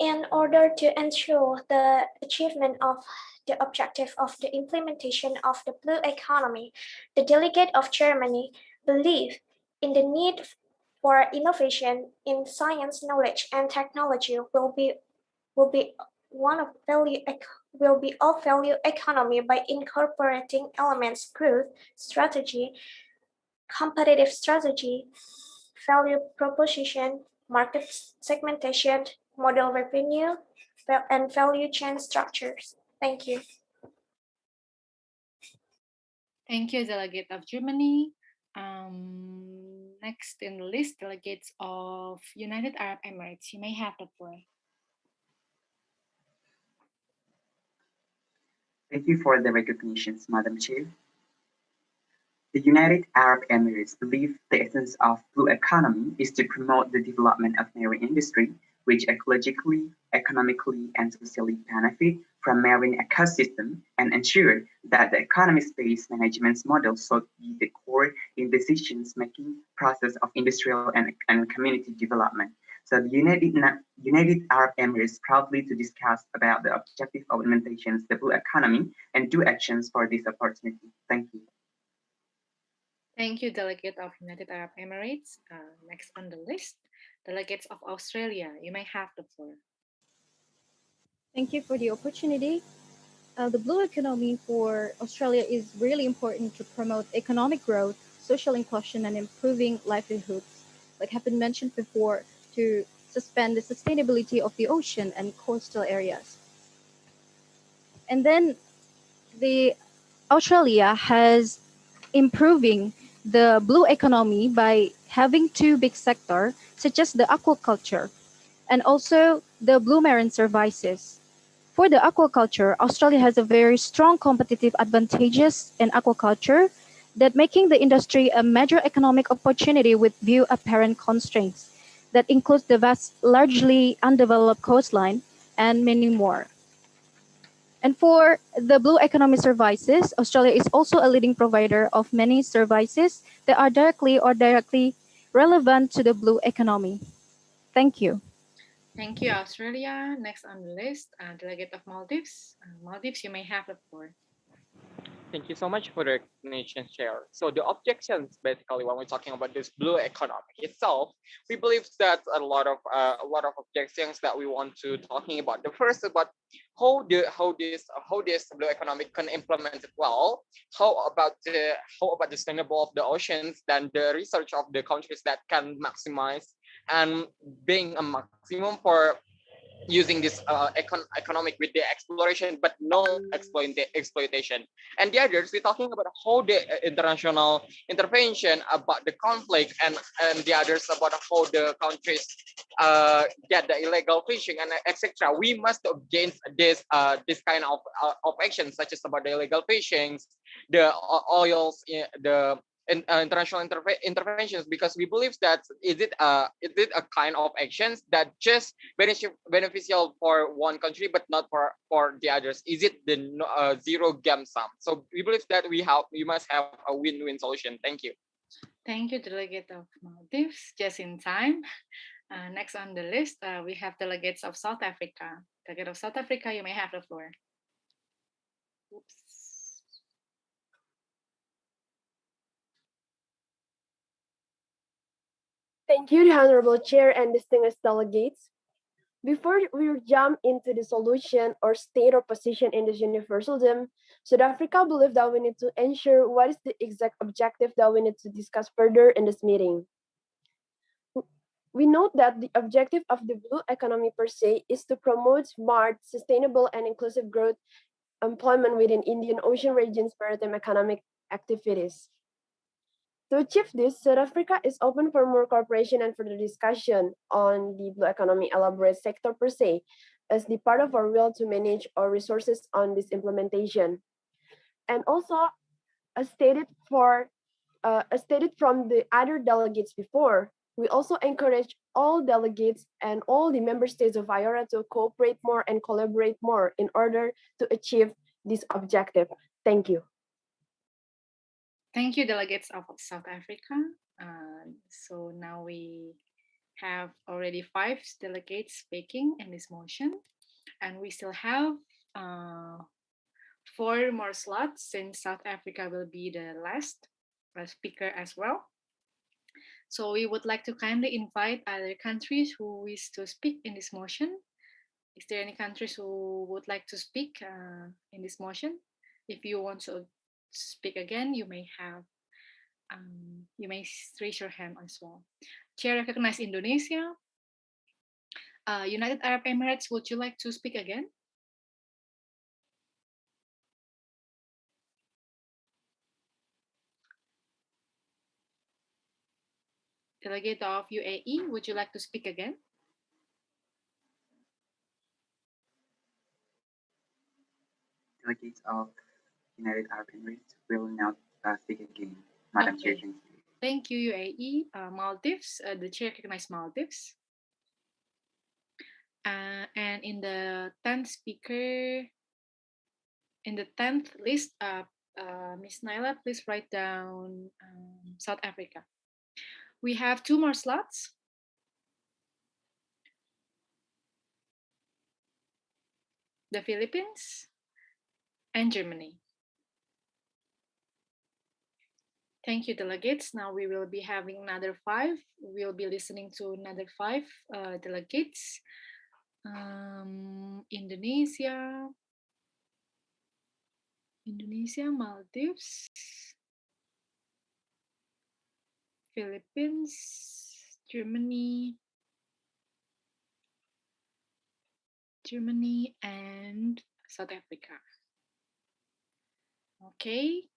In order to ensure the achievement of the objective of the implementation of the blue economy, the delegate of Germany believe in the need for innovation in science, knowledge, and technology will be one of value will be of value economy by incorporating elements growth strategy, competitive strategy, value proposition, market segmentation, model revenue, and value chain structures. Thank you. Thank you, Delegate of Germany. Next in the list, delegates of United Arab Emirates. You may have the floor. Thank you for the recognitions, Madam Chair. The United Arab Emirates believe the essence of blue economy is to promote the development of marine industry, which ecologically, economically, and socially benefit from marine ecosystem and ensure that the economy-based management model should be the core in decisions-making process of industrial and community development. So the United Arab Emirates proudly to discuss about the objective of implementations, the blue economy, and do actions for this opportunity. Thank you. Thank you, Delegate of United Arab Emirates. Next on the list, delegates of Australia. You may have the floor. Thank you for the opportunity. The blue economy for Australia is really important to promote economic growth, social inclusion, and improving livelihoods, like have been mentioned before, to suspend the sustainability of the ocean and coastal areas. And then the Australia has improving the blue economy by having two big sectors, such as the aquaculture and also the blue marine services. For the aquaculture, Australia has a very strong competitive advantages in aquaculture that making the industry a major economic opportunity with few apparent constraints that includes the vast, largely undeveloped coastline and many more. And for the blue economy services, Australia is also a leading provider of many services that are directly relevant to the blue economy. Thank you. Thank you, Australia. Next on the list, Delegate of Maldives. Maldives, you may have the floor. Thank you so much for the recognition, Chair. So the objections, basically, when we're talking about this blue economy itself, we believe that a lot of objections that we want to talking about. The first about how this blue economy can implement it well. How about the sustainable of the oceans? Then the research of the countries that can maximize and being a maximum for using this economic with the exploration but no exploitation. And the others, we're talking about how the international intervention about the conflict, and the others about how the countries get the illegal fishing and etc. We must against this kind of actions, such as about the illegal fishing, the oils, the international interventions, because we believe that is it a kind of actions that just beneficial for one country but not for the others? Is it the zero game sum? So we believe that we must have a win-win solution. Thank you. Thank you, Delegate of Maldives. Just in time. Next on the list, we have delegates of South Africa. Delegate of South Africa, you may have the floor. Oops. Thank you, the Honorable Chair and distinguished delegates. Before we jump into the solution or state or position in this universalism, South Africa believes that we need to ensure what is the exact objective that we need to discuss further in this meeting. We note that the objective of the blue economy per se is to promote smart, sustainable, and inclusive growth employment within Indian Ocean region's maritime economic activities. To achieve this, South Africa is open for more cooperation and further discussion on the blue economy elaborate sector per se, as the part of our will to manage our resources on this implementation. And also, as stated from the other delegates before, we also encourage all delegates and all the member states of IORA to cooperate more and collaborate more in order to achieve this objective. Thank you. Thank you, delegates of South Africa. So now we have already 5 delegates speaking in this motion, and we still have 4 more slots since South Africa will be the last speaker as well. So we would like to kindly invite other countries who wish to speak in this motion. Is there any countries who would like to speak in this motion? If you want to speak again, you may raise your hand as well. Chair recognize Indonesia. United Arab Emirates, would you like to speak again? Delegate of UAE, would you like to speak again? Delegates of United Arab Emirates will now speak again. Madam Chair, thank you. Thank you, UAE. Maldives, the chair recognizes Maldives. And in the 10th speaker, in the 10th list, Ms. Naila, please write down South Africa. We have 2 more slots. The Philippines and Germany. Thank you, delegates. Now we will be having another 5. We'll be listening to another 5 delegates. Indonesia, Maldives, Philippines, Germany, and South Africa. Okay,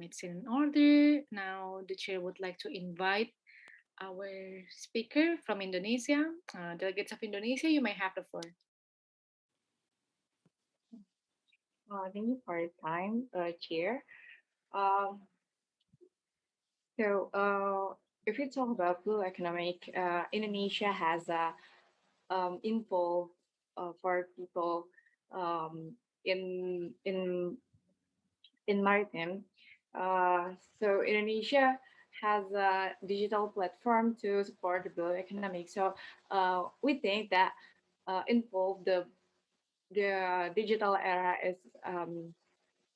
it's in order. Now the chair would like to invite our speaker from Indonesia. Delegates of Indonesia, you may have the floor. Thank you for your time, Chair. If you talk about blue economic, Indonesia has involved for people in Maritim. So Indonesia has a digital platform to support the blue economic. So we think that involve the digital era is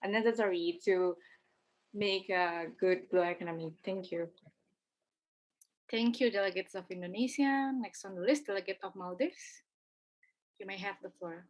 necessary to make a good blue economy. Thank you. Thank you, delegates of Indonesia. Next on the list, delegate of Maldives. You may have the floor.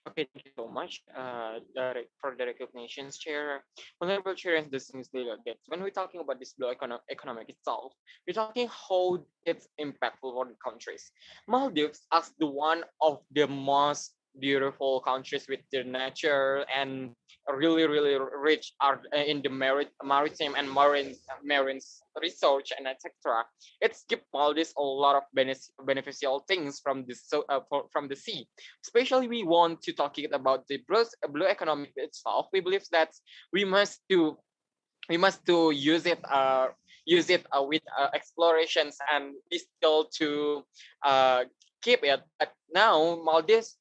Okay, thank you so much for the recognitions, Chair. Honorable Chair and distinguished delegates, when we're talking about this blue economic itself, we're talking how it's impactful for the countries. Maldives as the one of the most beautiful countries with their nature and really, really rich art in the maritime and marine research and etc. It's give Maldives a lot of beneficial things from from the sea. Especially we want to talk about the blue economic itself. We believe that we must do use it with explorations and be still to keep it. But now Maldives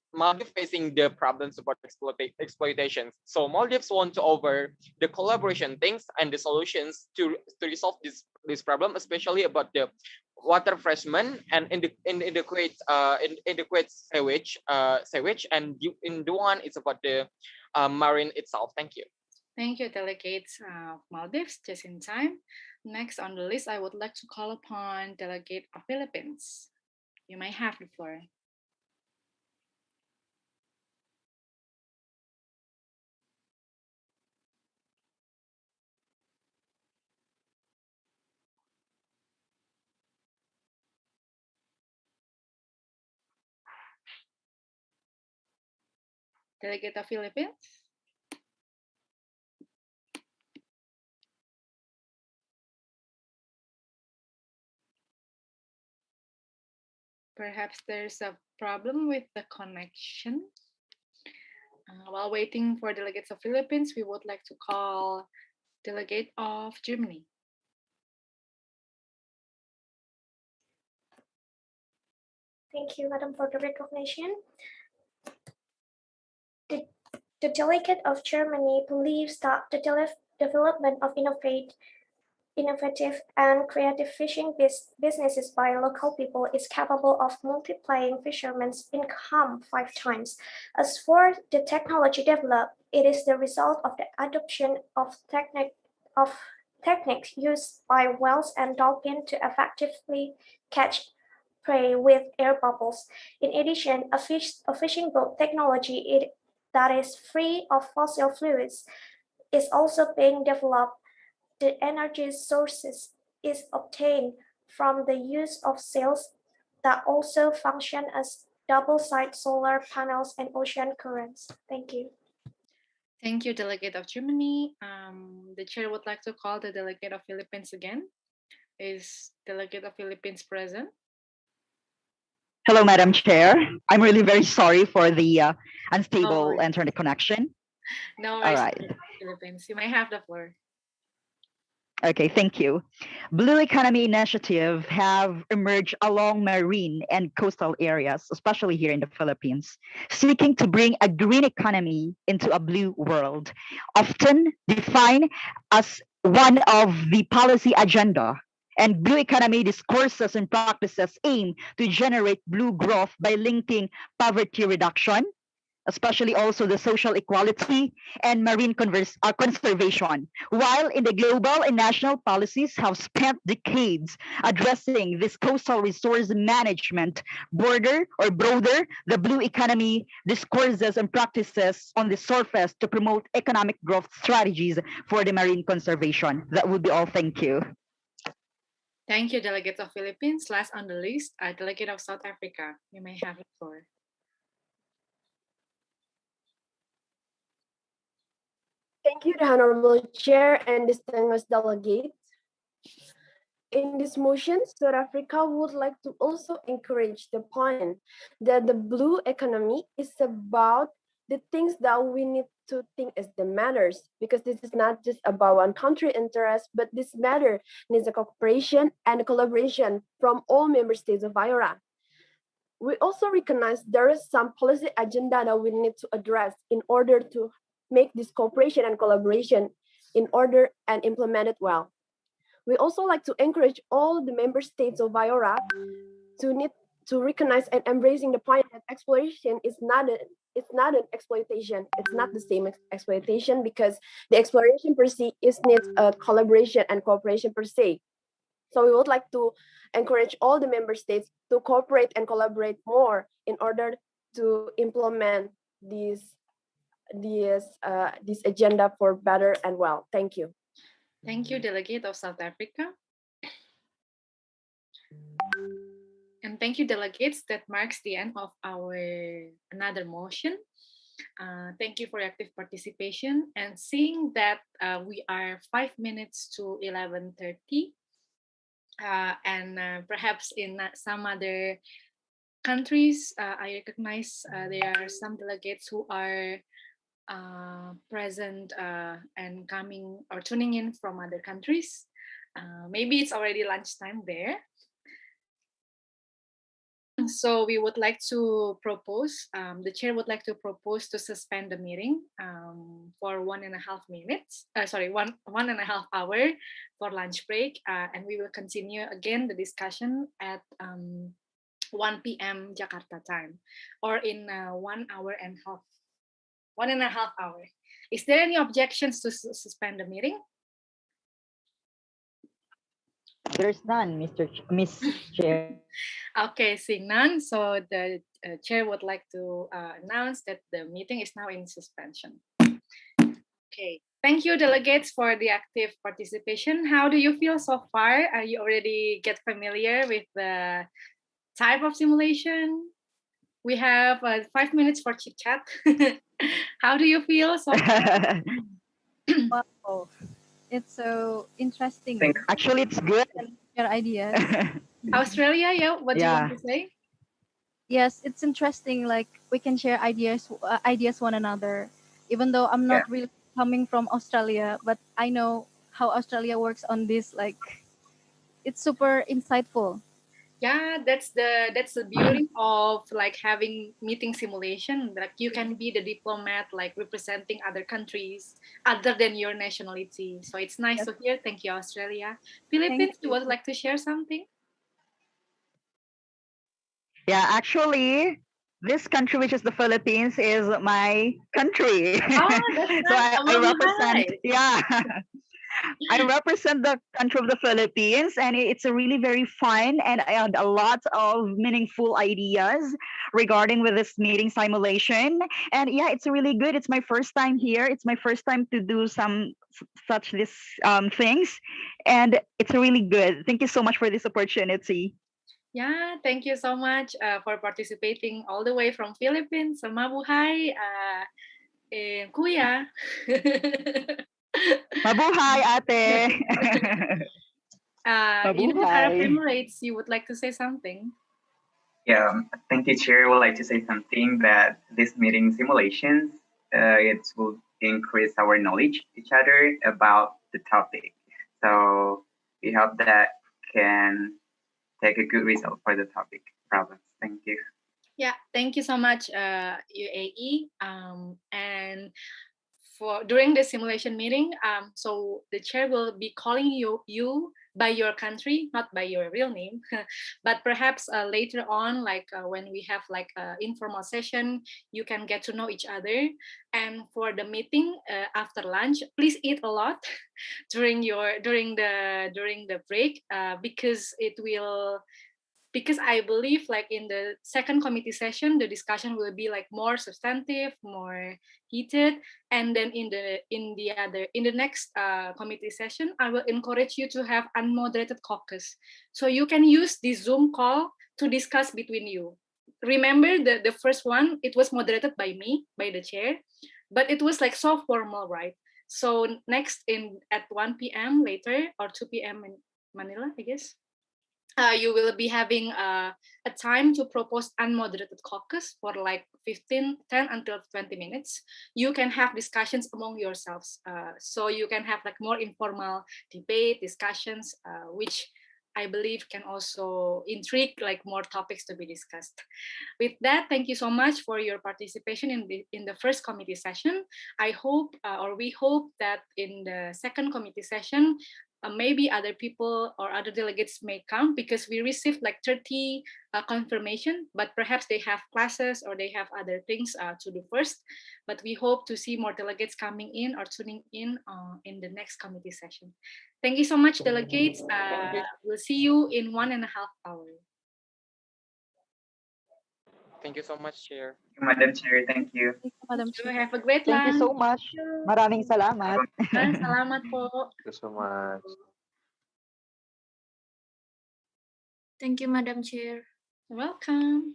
facing the problems about exploitations. So Maldives want to over the collaboration things and the solutions to resolve this problem, especially about the water freshman and inadequate sewage, and in the one it's about the marine itself. Thank you. Thank you, delegates of Maldives, just in time. Next on the list, I would like to call upon delegate of Philippines. You may have the floor. Delegate of Philippines. Perhaps there's a problem with the connection. While waiting for delegates of Philippines, we would like to call delegate of Germany. Thank you, Madam, for the recognition. The delegate of Germany believes that the development of innovative and creative fishing businesses by local people is capable of multiplying fishermen's income 5 times. As for the technology developed, it is the result of the adoption of techniques used by whales and dolphins to effectively catch prey with air bubbles. In addition, a fishing boat technology that is free of fossil fluids is also being developed. The energy sources is obtained from the use of sails that also function as double-sided solar panels and ocean currents. Thank you. Thank you, Delegate of Germany. The chair would like to call the Delegate of Philippines again. Is Delegate of Philippines present? Hello, Madam Chair. I'm really very sorry for the unstable worries. internet connection. No All worries, right. Philippines. You may have the floor. Okay, thank you. Blue economy initiative have emerged along marine and coastal areas, especially here in the Philippines, seeking to bring a green economy into a blue world, often defined as one of the policy agenda. And blue economy discourses and practices aim to generate blue growth by linking poverty reduction, especially also the social equality and marine conservation, while in the global and national policies have spent decades addressing this coastal resource management border or broader the blue economy discourses and practices on the surface to promote economic growth strategies for the marine conservation. That would be all. Thank you. Thank you, Delegate of Philippines. Last on the list, Delegate of South Africa. You may have the floor. Thank you, the Honorable Chair and distinguished delegates. In this motion, South Africa would like to also encourage the point that the blue economy is about the things that we need to think as the matters, because this is not just about one country interest, but this matter needs a cooperation and a collaboration from all member states of IORA. We also recognize there is some policy agenda that we need to address in order to make this cooperation and collaboration in order and implement it well. We also like to encourage all the member states of IORA to recognize and embracing the point that exploration is not an exploitation. It's not the same exploitation, because the exploration per se needs a collaboration and cooperation per se. So we would like to encourage all the member states to cooperate and collaborate more in order to implement this agenda for better and well. Thank you. Thank you, Delegate of South Africa. And thank you, delegates. That marks the end of our another motion. Thank you for your active participation. And seeing that we are 5 minutes to 11:30, and perhaps in some other countries, I recognize there are some delegates who are present and coming or tuning in from other countries. Maybe it's already lunchtime there. So we would like to propose, the chair would like to propose to suspend the meeting for 1.5 minutes, one and a half hour for lunch break. And we will continue again the discussion at 1 p.m. Jakarta time, or in 1 hour and half, 1.5 hour. Is there any objections to suspend the meeting? There's none, Miss Chair. Okay, seeing none, so the chair would like to announce that the meeting is now in suspension. Okay, thank you, delegates, for the active participation. How do you feel so far? Are you already get familiar with the type of simulation? We have 5 minutes for chit chat. How do you feel so far? Wow, it's so interesting. Actually, it's good. Your ideas. Australia, yeah. What do you want to say? Yes, it's interesting. Like we can share ideas one another. Even though I'm not really coming from Australia, but I know how Australia works on this. Like, it's super insightful. Yeah, that's the beauty of like having meeting simulation. Like you can be the diplomat, like representing other countries other than your nationality. So it's nice to hear. Thank you, Australia. Thank Philippines, you you. would like to share something? Yeah, actually, this country, which is the Philippines, is my country. Oh, that's So nice. I represent, Mabuhay. yeah, I represent the country of the Philippines, and it's a really very fun, and I had a lot of meaningful ideas regarding with this meeting simulation. And yeah, it's really good. It's my first time here. It's my first time to do some such this things, and it's really good. Thank you so much for this opportunity. Yeah, thank you so much for participating all the way from Philippines. Mabuhay, kuya. Mabuhay, ate. United Arab Mabuhay. Emirates, you would like to say something? Yeah, thank you, Chair. I would like to say something that this meeting simulations, it will increase our knowledge each other about the topic. So we hope that can take a good result for the topic problems. Thank you. Yeah, thank you so much, UAE. And for during the simulation meeting, so the chair will be calling you by your country, not by your real name, but perhaps later on, like when we have like an informal session, you can get to know each other. And for the meeting after lunch, please eat a lot during the break because it will because I believe like in the second committee session, the discussion will be like more substantive, more heated, and then in the next committee session, I will encourage you to have unmoderated caucus, so you can use the Zoom call to discuss between you. Remember the first one, it was moderated by me, by the chair, but it was like so formal, right? So next in at 1 p.m. later or 2 p.m. in Manila, I guess you will be having a time to propose unmoderated caucus for like 10 until 20 minutes. You can have discussions among yourselves. So you can have like more informal debate, discussions, which I believe can also intrigue like more topics to be discussed. With that, thank you so much for your participation in the first committee session. I hope or we hope that in the second committee session, maybe other people or other delegates may come because we received like 30 confirmation, but perhaps they have classes or they have other things to do first. But we hope to see more delegates coming in or tuning in the next committee session. Thank you so much, delegates. Thank you. We'll see you in 1.5 hours. Thank you so much, Chair. Madam Chair, thank you. Thank you, Madam You Chair. have a great Thank you lunch. so much. Maraming salamat. Salamat po. Thank you so much. Thank you, Madam Chair. Welcome.